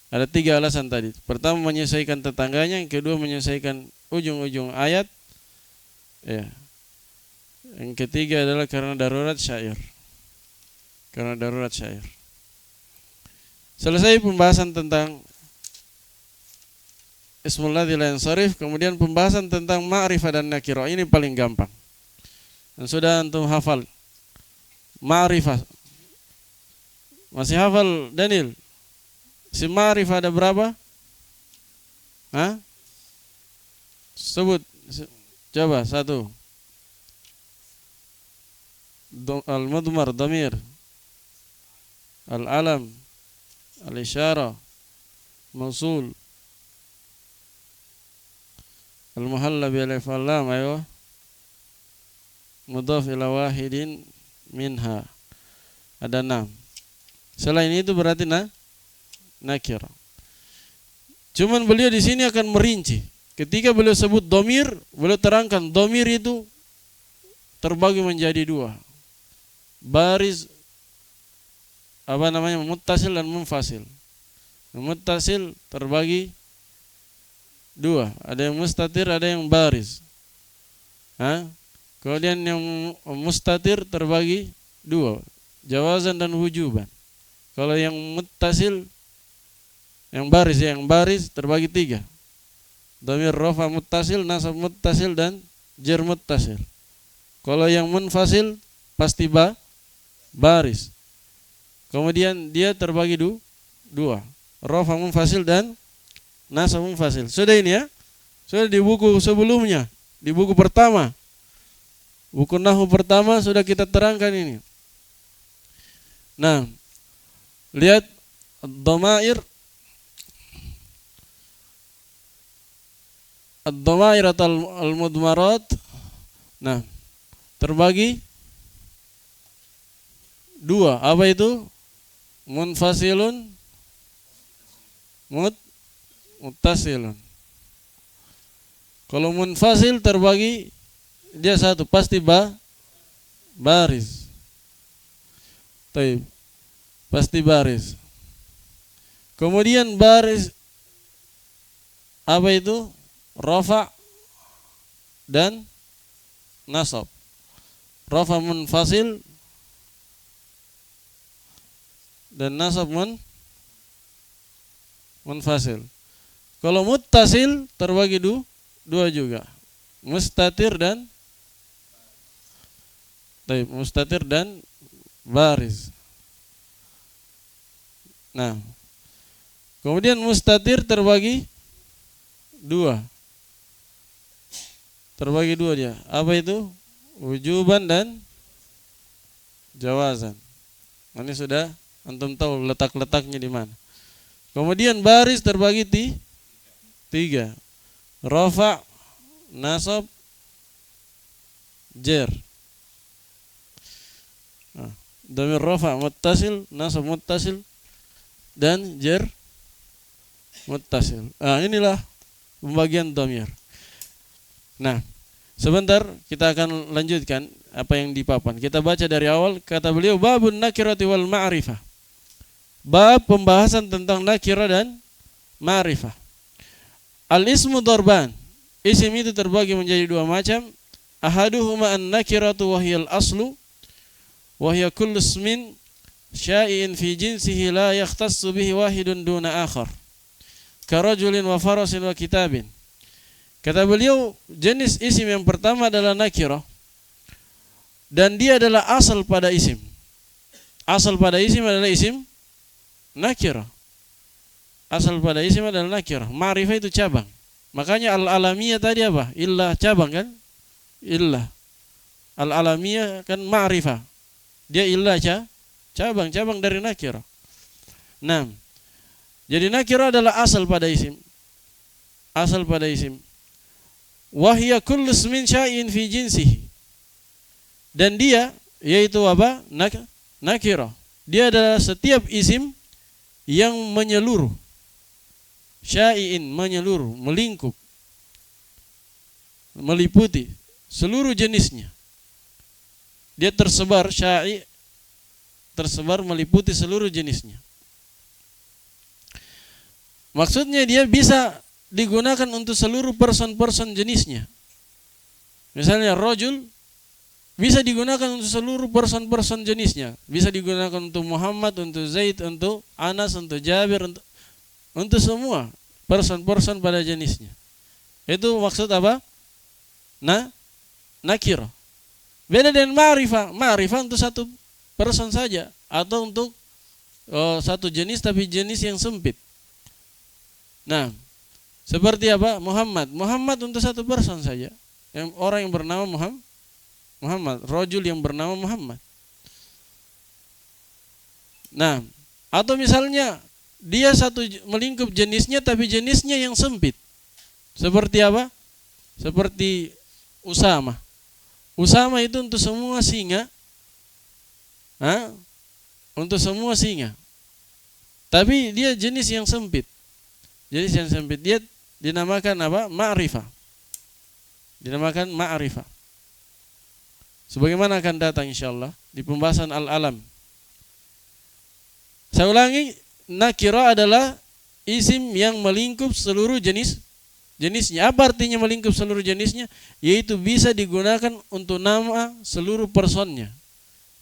Ada 3 alasan tadi. Pertama menyesuaikan tetangganya, yang kedua menyesuaikan ujung-ujung ayat. Ya. Yang ketiga adalah karena darurat syair. Karena darurat syair. Selesai pembahasan tentang ismul ladzi la yansarif, kemudian pembahasan tentang ma'rifah dan nakirah. Ini paling gampang. Dan sudah antum hafal. Ma'rifah. Masih hafal Daniel? Si ma'rifah ada berapa? Hah? Sebut. Coba satu. Al-mudmar, damir. Al-alam. Al-isyarah. Mausul. Al-muhalla bi alif lam, ayo. Mudhaf ila wahidin minha. Ada 6. Selain itu berarti nakirah. Cuman beliau di sini akan merinci. Ketika beliau sebut domir, beliau terangkan domir itu terbagi menjadi 2. Baris muttasil dan munfasil. Muttasil terbagi 2, ada yang mustatir, ada yang baris. Kemudian yang mustatir terbagi 2, jawazan dan wujuban. Kalau yang muttasil, yang baris terbagi 3, dhamir rafa muttasil, nasab muttasil dan jar muttasil. Kalau yang munfasil pasti baris. Kemudian dia terbagi 2, rafa munfasil dan nasab munfasil. Sudah ini ya? Sudah di buku sebelumnya, di buku pertama. Buku nahwu pertama sudah kita terangkan ini. Nah, lihat ad-dhamair atau al-mudmarat. Nah, terbagi 2. Apa itu? Munfasilun, muttasilun. Kalau munfasil terbagi dia 1, pasti baris. Taib. Pasti baris. Kemudian baris apa itu? Rafa dan nasab. Rafa munfasil dan nasab munfasil. Kalau muttasil terbagi 2 juga. Mustatir dan baris. Nah, kemudian mustatir terbagi 2. Terbagi 2 dia. Apa itu? Wujuban dan jawazan. Ini sudah antum tahu letak-letaknya di mana. Kemudian baris terbagi 3. Rafa, nasab, jar. Dhamir rafa muttasil, nasab muttasil dan jar muttasil. Inilah pembagian dhamir. Nah, sebentar kita akan lanjutkan apa yang di papan. Kita baca dari awal. Kata beliau, babun nakirati wal ma'rifah. Bab pembahasan tentang nakirah dan ma'rifah. Al-ismu darban. Isim itu terbagi menjadi 2 macam. Ahaduhuma an-nakiratu wa hiyal aslu wa hiya kullu ismin syai'in fi jinsihi la yakhtassu bihi wahidun duna akhar. Karajulin wa farasin wa kitabin. Kata beliau, jenis isim yang pertama adalah nakirah, dan dia adalah asal pada isim. Asal pada isim adalah isim nakirah. Asal pada isim adalah nakirah. Ma'rifah itu cabang. Makanya al-alamiyah tadi apa? Illah, cabang kan? Illah. Al-alamiyah kan ma'rifah. Dia illah cabang dari nakirah. Nah, jadi nakirah adalah asal pada isim. Asal pada isim. Wahya kullu ismin syai'in fi jinsihi. Dan dia yaitu apa? Nakirah. Dia adalah setiap isim yang menyeluruh. Syai'in, menyeluruh, melingkup, meliputi seluruh jenisnya. Dia tersebar, syai' tersebar meliputi seluruh jenisnya. Maksudnya dia bisa digunakan untuk seluruh person jenisnya. Misalnya rajul bisa digunakan untuk seluruh person jenisnya. Bisa digunakan untuk Muhammad, untuk Zaid, untuk Anas, untuk Jabir, untuk semua. person pada jenisnya. Itu maksud apa? Nakirah. Beda dengan ma'rifah. Ma'rifah untuk satu person saja atau untuk satu jenis tapi jenis yang sempit. Nah, seperti apa? Muhammad. Muhammad untuk satu person saja. Orang yang bernama Muhammad. Rajul yang bernama Muhammad. Nah, atau misalnya dia satu melingkup jenisnya tapi jenisnya yang sempit. Seperti apa? Seperti Usama. Usama itu untuk semua singa. Untuk semua singa. Tapi dia jenis yang sempit. Jenis yang sempit. Dia dinamakan apa? Ma'rifah. Dinamakan ma'rifah. Sebagaimana akan datang insyaallah di pembahasan al-alam. Saya ulangi, nakira adalah isim yang melingkup seluruh jenisnya. Apa artinya melingkup seluruh jenisnya? Yaitu bisa digunakan untuk nama seluruh personnya.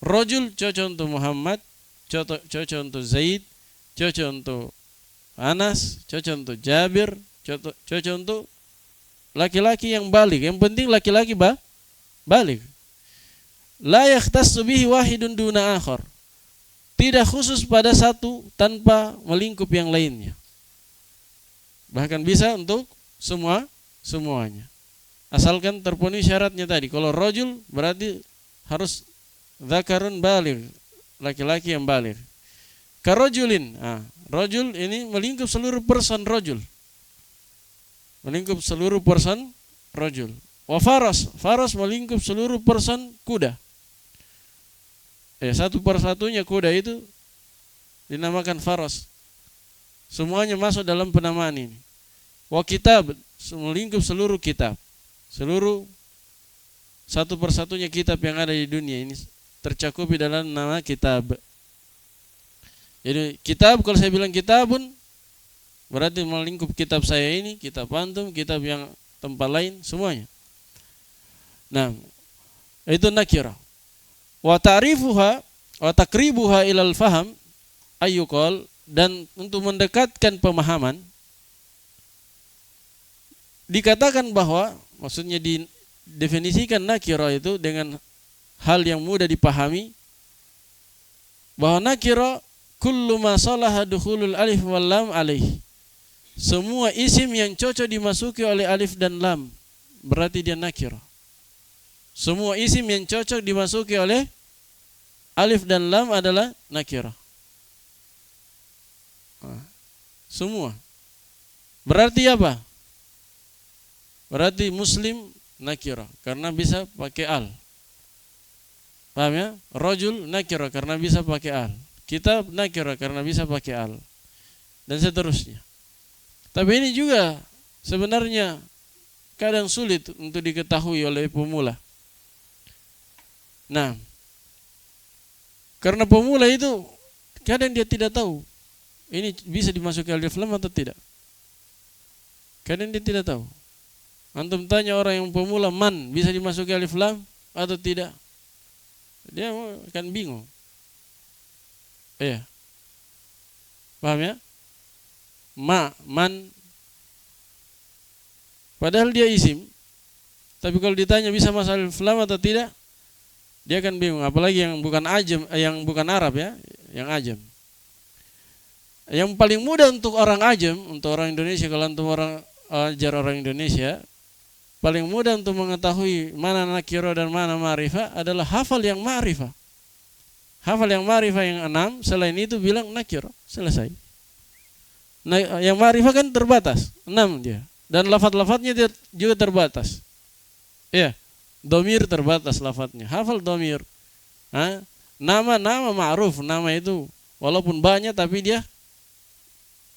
Rajul cocok untuk Muhammad, cocok untuk Zaid, cocok untuk Anas, cocok untuk Jabir, cocok untuk laki-laki yang balik. Yang penting laki-laki balik. La yakhtassu bihi wahidun duna akhar. Tidak khusus pada satu tanpa melingkup yang lainnya. Bahkan bisa untuk semuanya. Asalkan terpenuhi syaratnya tadi. Kalau rajul berarti harus dzakarun baligh, laki-laki yang baligh. Karajulin. Rajul ini melingkup seluruh person rajul. Melingkup seluruh person rajul. Wa faras melingkup seluruh person kuda. Satu persatunya kuda itu dinamakan faras. Semuanya masuk dalam penamaan ini. Wa kitab melingkup seluruh kitab. Seluruh satu persatunya kitab yang ada di dunia ini tercakupi dalam nama kitab. Jadi kitab, kalau saya bilang kitabun berarti melingkup kitab saya ini, kitab antum, kitab yang tempat lain, semuanya. Nah, itu nakirah. Wa ta'rifuha wa taqribuha ilal faham ayyuqal, dan untuk mendekatkan pemahaman dikatakan bahwa, maksudnya didefinisikan nakirah itu dengan hal yang mudah dipahami, bahwa nakirah kullu ma salaha dukhulul alif wal lam alaih. Semua isim yang cocok dimasuki oleh alif dan lam berarti dia nakirah. Semua isim yang cocok dimasuki oleh alif dan lam adalah nakirah. Semua. Berarti apa? Berarti muslim nakirah karena bisa pakai al. Paham ya? Rajul nakirah karena bisa pakai al. Kitab nakirah karena bisa pakai al. Dan seterusnya. Tapi ini juga sebenarnya kadang sulit untuk diketahui oleh pemula. Nah, karena pemula itu kadang dia tidak tahu ini bisa dimasuki alif lam atau tidak. Kadang dia tidak tahu. Antum tanya orang yang pemula, man bisa dimasuki alif lam atau tidak? Dia akan bingung. Iya. Paham ya? Man. Padahal dia isim. Tapi kalau ditanya bisa masuk alif lam atau tidak, dia akan bingung. Apalagi yang bukan ajam, yang bukan Arab ya, yang ajam. Yang paling mudah untuk orang ajam, untuk orang Indonesia, kalau untuk orang ajar orang Indonesia, paling mudah untuk mengetahui mana nakirah dan mana ma'rifah adalah hafal yang ma'rifah. Hafal yang ma'rifah yang 6, selain itu bilang nakirah, selesai. Nah, yang ma'rifah kan terbatas, 6 dia. Dan lafaz-lafaznya juga terbatas. Ya, domir terbatas lafaznya. Hafal domir. Nama ma'ruf, nama itu walaupun banyak tapi dia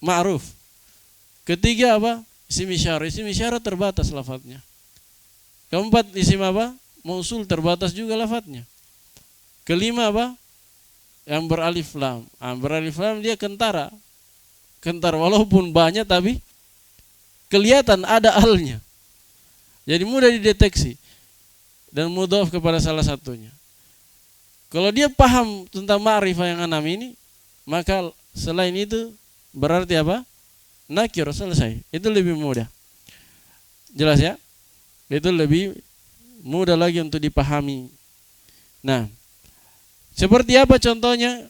ma'ruf. Ketiga apa? Isim isyarah. Isim isyarah terbatas lafaznya. Keempat, isim apa? Mausul terbatas juga lafaznya. Kelima apa? Yang beralif lam. Beralif lam dia kentara. Kentar walaupun banyak tapi kelihatan ada alnya. Jadi mudah dideteksi dan mudhaf kepada salah satunya. Kalau dia paham tentang ma'rifah yang 6 ini, maka selain itu berarti apa? nakiro, selesai. Itu lebih mudah. Jelas ya? Itu lebih mudah lagi untuk dipahami. Nah, seperti apa contohnya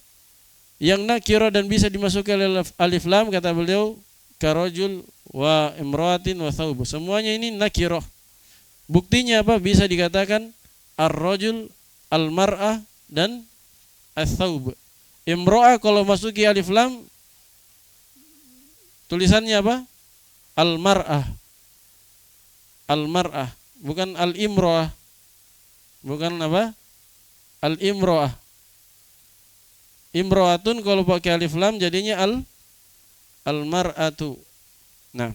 yang nakiro dan bisa dimasuki oleh alif lam? Kata beliau, karojul wa imra'atin wa thawb. Semuanya ini nakiro. Buktinya apa? Bisa dikatakan ar-rajul, al-mar'ah dan ats-thawb. Imra'ah kalau masuki alif lam tulisannya apa? Al-mar'ah. Al-mar'ah, bukan al-imra'ah. Bukan apa? Al-imra'ah. Imra'atun kalau pakai alif lam jadinya al-mar'atu. Nah,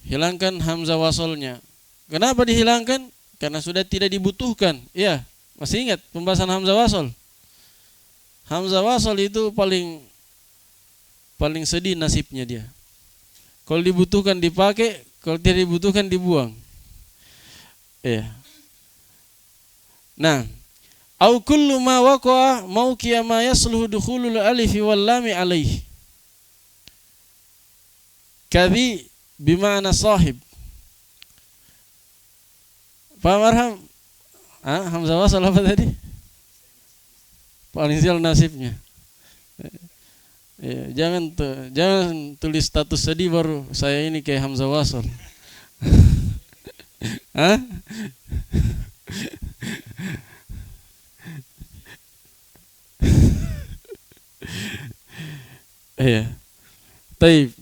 hilangkan hamzah wasolnya. Kenapa dihilangkan? Karena sudah tidak dibutuhkan. Ya, masih ingat pembahasan hamzah wasol? Hamzah wasol itu paling sedih nasibnya dia. Kalau dibutuhkan dipakai, kalau tidak dibutuhkan dibuang. Ya. Nah, au kullu ma waqa'a mawqi'a ma yasluhu dukhulul alif wal lam alaihi. Kadhi bima'na sahib. Paham Arham? Hamzah wasal apa tadi? Paling sial nasibnya. Ya, jangan tulis status sedih baru saya ini kayak hamzah wasal. Iya. Taib.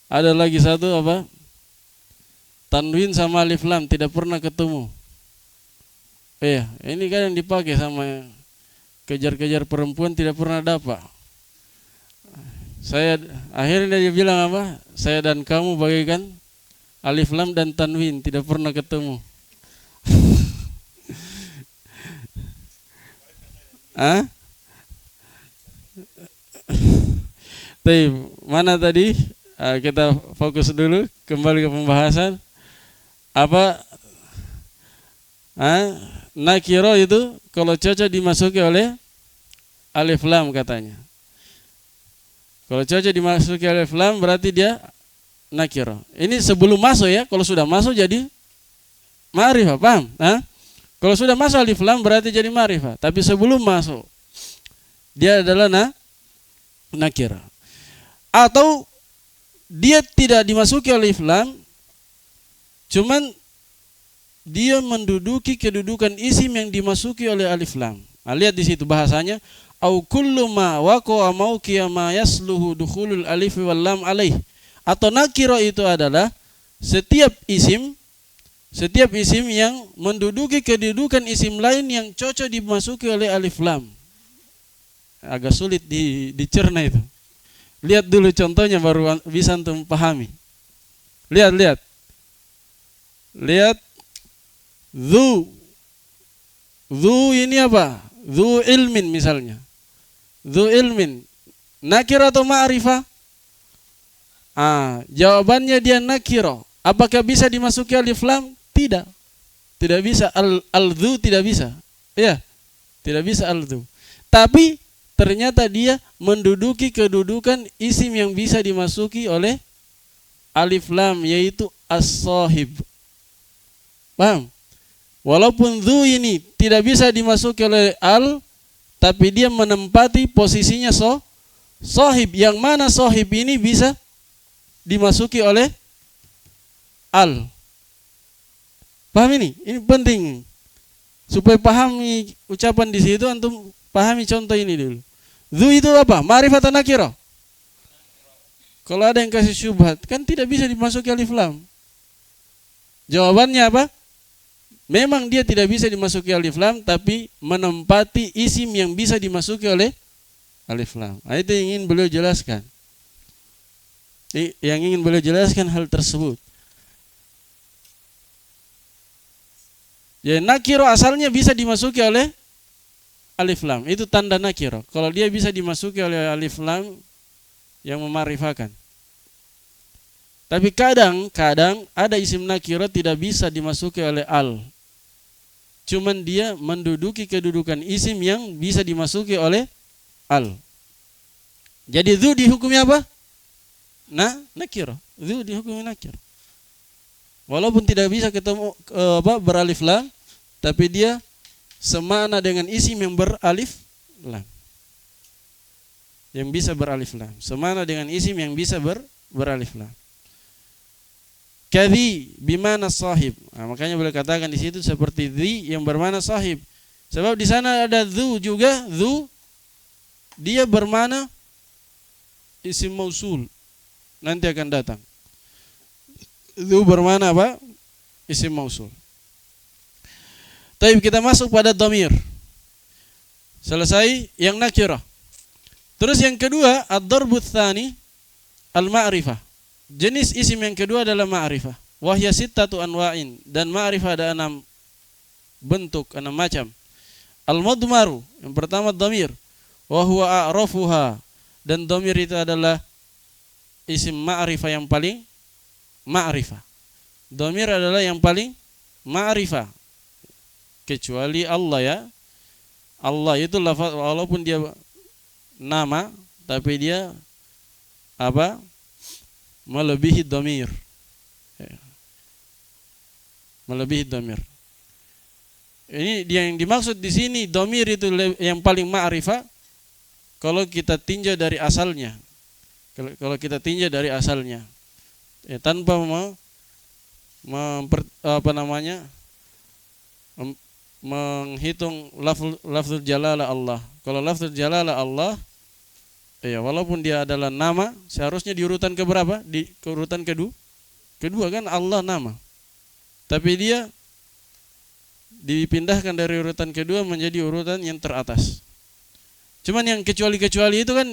Ada lagi satu apa? Tanwin sama alif lam tidak pernah ketemu. Iya, ini kan yang dipakai sama kejar-kejar perempuan tidak pernah dapat. Saya akhirnya dia bilang apa? Saya dan kamu bagaikan alif lam dan tanwin tidak pernah ketemu. Tapi mana tadi? Kita fokus dulu, kembali ke pembahasan. Apa? Nakiro itu kalau cocok dimasuki oleh alif lam katanya. Kalau cocok dimasuki alif lam berarti dia nakiro. Ini sebelum masuk ya. Kalau sudah masuk jadi ma'rifah, paham? Kalau sudah masuk alif lam berarti jadi ma'rifah. Tapi sebelum masuk dia adalah nakiro. Atau dia tidak dimasuki alif lam, cuman dia menduduki kedudukan isim yang dimasuki oleh alif lam. Lihat di situ bahasanya, au kullu ma waqa'a mawqi'a ma yasluhu dukhulul alif wal lam alaih. Atau nakiro itu adalah setiap isim yang menduduki kedudukan isim lain yang cocok dimasuki oleh alif lam. Agak sulit dicerna itu. Lihat dulu contohnya baru bisa untuk pahami. Lihat. Dzu ini apa? Dzu ilmin misalnya. Dzu ilmin. Nakiro atau ma'rifah? Jawabannya dia nakiro. Apakah bisa dimasuki alif lam? Tidak. Tidak bisa. Al-dzu tidak bisa. Ya. Tidak bisa al-dzu. Tapi ternyata dia menduduki kedudukan isim yang bisa dimasuki oleh alif lam, yaitu as-sahib. Paham? Walaupun dzu ini tidak bisa dimasuki oleh al, tapi dia menempati posisinya sahib. Yang mana sahib ini bisa dimasuki oleh al. Paham ini? Ini penting. Supaya pahami ucapan di situ, antum pahami contoh ini dulu. Dzu itu apa? Ma'rifah atau nakiro? Kalau ada yang kasih syubhat, kan tidak bisa dimasuki alif lam. Jawabannya apa? Memang dia tidak bisa dimasuki alif lam, tapi menempati isim yang bisa dimasuki oleh alif lam. Itu yang ingin beliau jelaskan. Yang ingin beliau jelaskan hal tersebut. Ya, nakiro asalnya bisa dimasuki oleh alif lam, itu tanda nakiro. Kalau dia bisa dimasuki oleh alif lam yang memarifakan. Tapi kadang-kadang ada isim nakirah tidak bisa dimasuki oleh al. Cuman dia menduduki kedudukan isim yang bisa dimasuki oleh al. Jadi dzu dihukumnya apa? Nakirah. Dzu dihukumi nakirah. Walaupun tidak bisa ketemu beralif lam, tapi dia semana dengan isim yang beralif lam. Yang bisa beralif lam. Semana dengan isim yang bisa beralif lam. Kadhi bimana sahib. Nah, makanya boleh katakan di situ seperti dhi yang bermana sahib. Sebab di sana ada dzu juga, dzu dia bermana isim mausul. Nanti akan datang. Dzu bermana apa? Isim mausul. Tapi kita masuk pada dhamir. Selesai yang nakirah. Terus yang kedua, ad-darbut tsani al-ma'rifah. Jenis isim yang kedua adalah ma'rifah. Wahya sittatu anwa'in, dan ma'rifah ada 6 bentuk, 6 macam. Al-mudmaru, yang pertama dhamir. Wa huwa a'rafuha, dan dhamir itu adalah isim ma'rifah yang paling ma'rifah. Dhamir adalah yang paling ma'rifah. Kecuali Allah ya. Allah itu lafaz walaupun dia nama, tapi dia apa? Melebihi dhamir. Melebihi dhamir. Ini dia yang dimaksud di sini, dhamir itu yang paling ma'rifah kalau kita tinjau dari asalnya. Kalau kita tinjau dari asalnya. Tanpa menghitung lafzul jalalah Allah. Kalau lafzul jalalah Allah, walaupun dia adalah nama, seharusnya di urutan keberapa? Di urutan kedua kan Allah nama. Tapi dia dipindahkan dari urutan kedua menjadi urutan yang teratas. Cuman yang kecuali-kecuali itu kan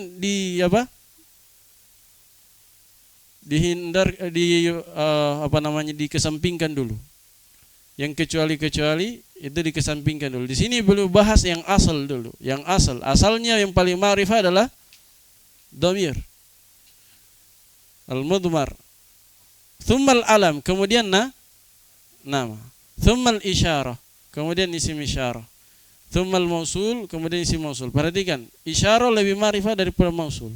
dikesampingkan dulu. Yang kecuali-kecuali itu dikesampingkan dulu. Di sini belum bahas yang asal dulu. Yang asalnya yang paling ma'rifah adalah dhamir. Al-mudmar. Tsummal alam, kemudian nama. Tsummal isyarah, kemudian isim isyarah. Tsummal mausul, kemudian isim mausul. Perhatikan, isyarah lebih ma'rifah daripada mausul.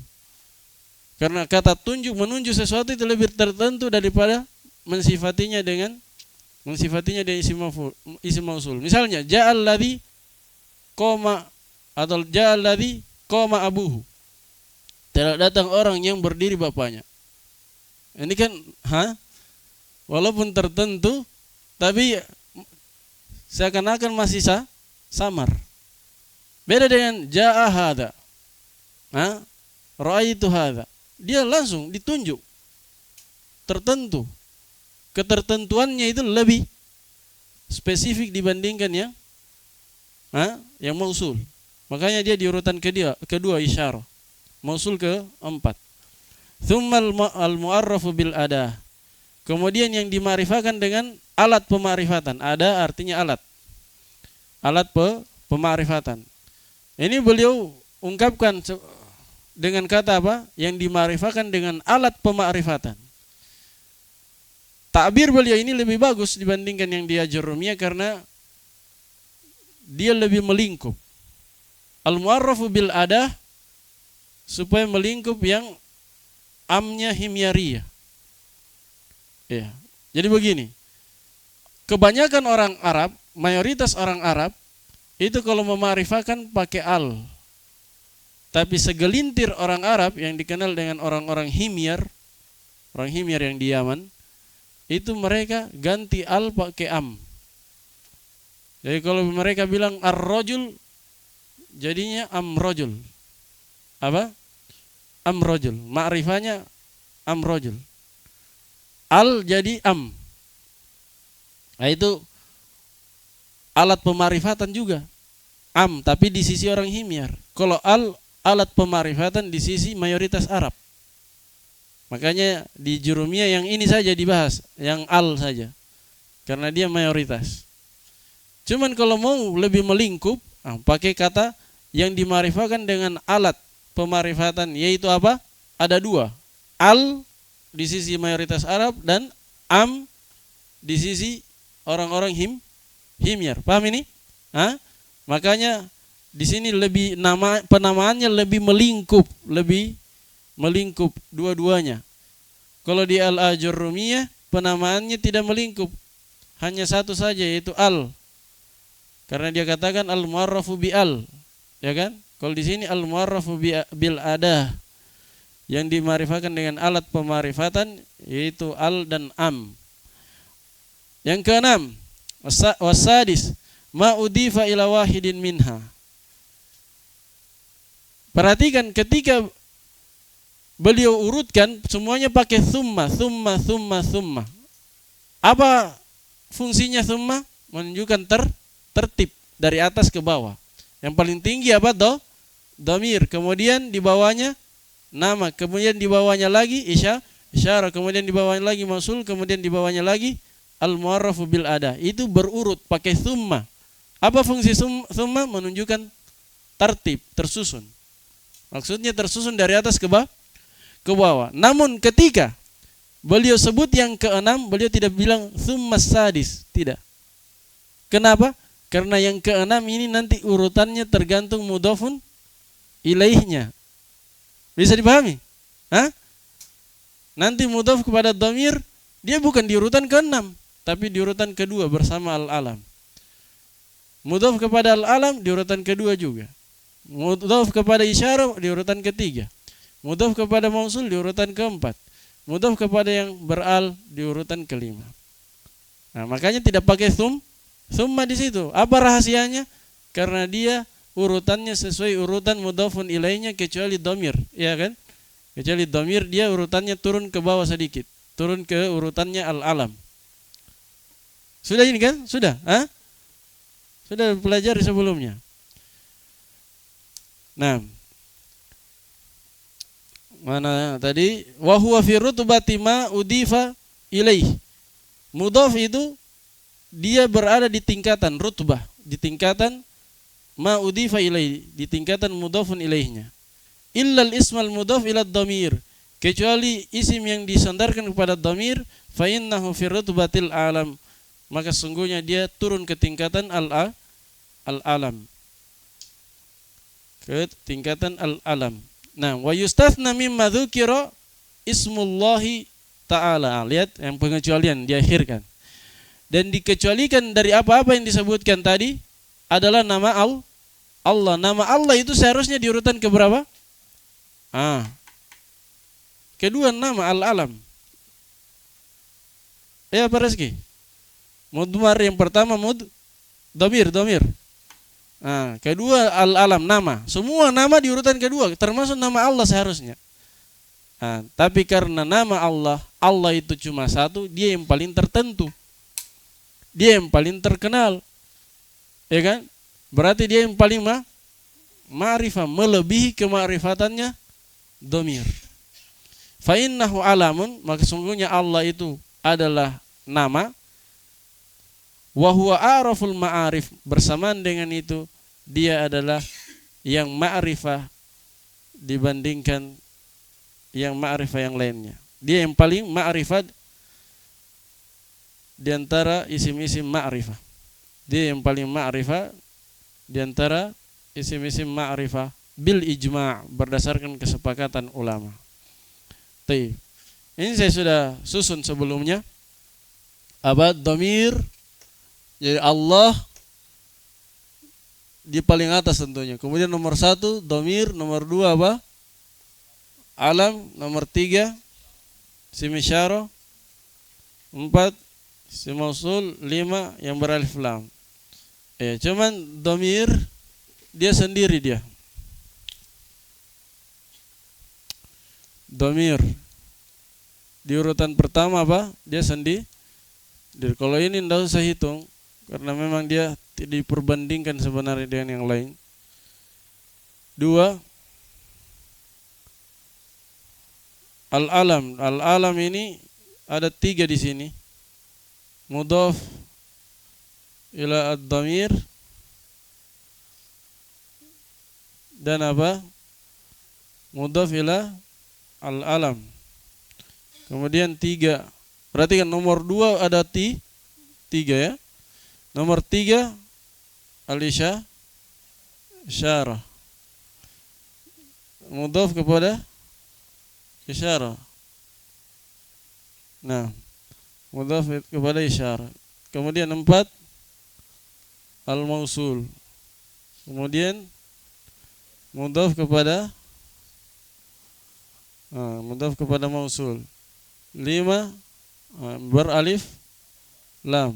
Karena kata tunjuk, menunjuk sesuatu itu lebih tertentu daripada mensifatinya dengan isim mausul. Misalnya ja'al ladzi qama atau ja'al ladzi qama abuhu. Telah datang orang yang berdiri bapaknya. Ini kan walaupun tertentu tapi seakan-akan masih samar. Beda dengan ja'a hadza. Ra'aitu hadza. Dia langsung ditunjuk. Tertentu. Ketertentuannya itu lebih spesifik dibandingkan yang mausul. Makanya dia di urutan kedua isyarah. Mausul keempat. Tsummal al-mu'arrafu bil adah. Kemudian yang dimarifahkan dengan alat pemarifatan. Ada artinya alat. Alat pemarifatan. Ini beliau ungkapkan dengan kata apa? Yang dimarifahkan dengan alat pemarifatan. Takbir beliau ini lebih bagus dibandingkan yang dia Jurumiyah karena dia lebih melingkup. Al-mu'arrafu bil adah supaya melingkup yang amnya himyariyah. Ya. Jadi begini. Kebanyakan orang Arab, mayoritas orang Arab itu kalau memarifahkan pakai al. Tapi segelintir orang Arab yang dikenal dengan orang-orang himyar, orang himyar yang di Yaman, itu mereka ganti al pakai am. Jadi kalau mereka bilang ar-rajul, jadinya am-rajul. Apa? Am-rajul. Ma'rifahnya am-rajul. Al jadi am. Nah itu alat pemarifatan juga. Am, tapi di sisi orang himyar. Kalau al, alat pemarifatan di sisi mayoritas Arab. Makanya di Jurumiyah yang ini saja dibahas, yang al saja. Karena dia mayoritas. Cuman kalau mau lebih melingkup, pakai kata yang dimarifahkan dengan alat pemarifatan, yaitu apa? Ada dua. Al di sisi mayoritas Arab dan am di sisi orang-orang himyar. Paham ini? Makanya di sini lebih penamaannya lebih melingkup dua-duanya. Kalau di Al-Ajurrumiyah penamaannya tidak melingkup, hanya satu saja yaitu al. Karena dia katakan al-mu'arrafu bi al, ya kan? Kalau di sini al-mu'arrafu bil adah, yang dimarifatkan dengan alat pemarifatan yaitu al dan am. Yang keenam, wasadis ma udifa ila wahidin minha. Perhatikan ketika beliau urutkan semuanya pakai summa. Apa fungsinya summa? Menunjukkan tertib dari atas ke bawah. Yang paling tinggi apa? Dhamir. Kemudian di bawahnya nama. Kemudian di bawahnya lagi isyarah. Kemudian di bawahnya lagi mausul. Kemudian di bawahnya lagi al-mu'arrafu bil ada. Itu berurut pakai summa. Apa fungsi summa? Menunjukkan tertib, tersusun. Maksudnya tersusun dari atas ke bawah. Namun ketika beliau sebut yang keenam, beliau tidak bilang summa sadis, tidak. Kenapa? Karena yang keenam ini nanti urutannya tergantung mudhafun ilaihnya. Bisa dipahami? Nanti mudhaf kepada dhamir dia bukan di urutan ke-6, tapi di urutan kedua bersama al-alam. Mudhaf kepada al-alam di urutan kedua juga. Mudhaf kepada isyarah di urutan ketiga. Mudhaf kepada mausul di urutan keempat. Mudhaf kepada yang beral di urutan kelima. Nah, makanya tidak pakai summa di situ. Apa rahasianya? Karena dia urutannya sesuai urutan mudhafun ilaihnya kecuali dhamir, ya kan? Kecuali dhamir dia urutannya turun ke bawah sedikit, turun ke urutannya al-alam. Sudah ini kan? Sudah? Sudah pelajari sebelumnya. Nah, mana tadi? Wa huwa fi rutbati ma udifa ilaih. Mudhaf itu dia berada di tingkatan rutbah, di tingkatan ma udifa ilaih, di tingkatan mudhafun ilaihnya. Illal ismal mudhaf ila dhamir, kecuali isim yang disandarkan kepada dhamir, fa innahu fi rutbatil alam, maka sungguhnya dia turun ke tingkatan al-alam, ke tingkatan al-alam. Nah, wa yustathna mimma dzukira ismullahi ta'ala. Lihat yang pengecualian diakhirkan. Dan dikecualikan dari apa-apa yang disebutkan tadi adalah nama Allah. Nama Allah itu seharusnya di urutan keberapa? Kedua nama al-alam. Ya Pak Reski. Mudmar yang pertama dhamir. Kedua al-alam nama. Semua nama di urutan kedua, termasuk nama Allah seharusnya. Tapi karena nama Allah itu cuma satu, dia yang paling tertentu. Dia yang paling terkenal. Ya kan? Berarti dia yang paling ma'rifah, melebihi kema'rifatannya dhamir. Fa innahu alamun, maka sungguhnya Allah itu adalah nama. Wa huwa a'raful ma'arif, bersamaan dengan itu dia adalah yang ma'rifah dibandingkan yang ma'rifah yang lainnya. Dia yang paling ma'rifat di antara isim-isim ma'rifah. Dia yang paling ma'rifah di antara isim-isim ma'rifah bil ijma', berdasarkan kesepakatan ulama. Ini saya sudah susun sebelumnya. Dhamir, jadi Allah di paling atas tentunya. Kemudian nomor 1 dhamir, nomor 2 apa? Alam, nomor 3 isim isyarah, 4 isim mausul, 5 yang beralif lam. Cuman dhamir dia sendiri dia. Dhamir di urutan pertama apa? Dia sendiri. Kalau ini tidak usah hitung, karena memang dia diperbandingkan sebenarnya dengan yang lain. 2 al-alam. Al-alam ini ada 3 di sini. Mudhaf ila ad-dhamir dan apa? Mudhaf ila al-alam. Kemudian 3. Berarti kan nomor 2 ada 3 ya. Nomor 3 al-isyarah. Mudhaf kepada isyarah. Nah, mudhaf kepada isyarah. Kemudian 4 al-mausul. Kemudian mudhaf kepada mausul. 5 beralif lam.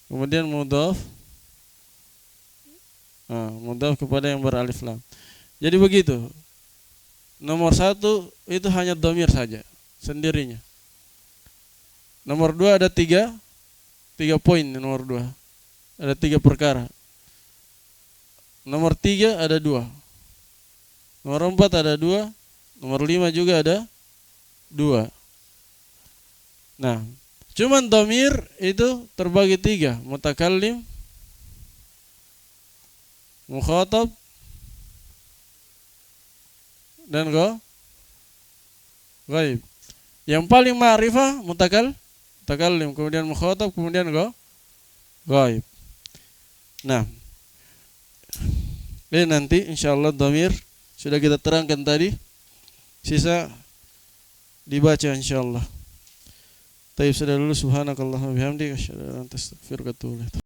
Kemudian mudhaf kepada yang beralif lam. Jadi begitu. Nomor 1 itu hanya dhamir saja sendirinya. Nomor 2 ada 3 poin. Nomor 2 ada 3 perkara. Nomor 3 ada 2. Nomor 4 ada 2. Nomor 5 juga ada 2. Nah, cuman dhamir itu terbagi 3, mutakallim, mukhatab, dan ghaib. Yang paling ma'rifah mutakallim, kemudian mukhatab, kemudian ghaib. Nah, ini nanti insyaallah dhamir sudah kita terangkan tadi, sisa dibaca insyaallah. Taib sudah dulu, subhanakallahumma bihamdika asyhadu an la ilaha illa anta astaghfiruka wa atubu ilaik.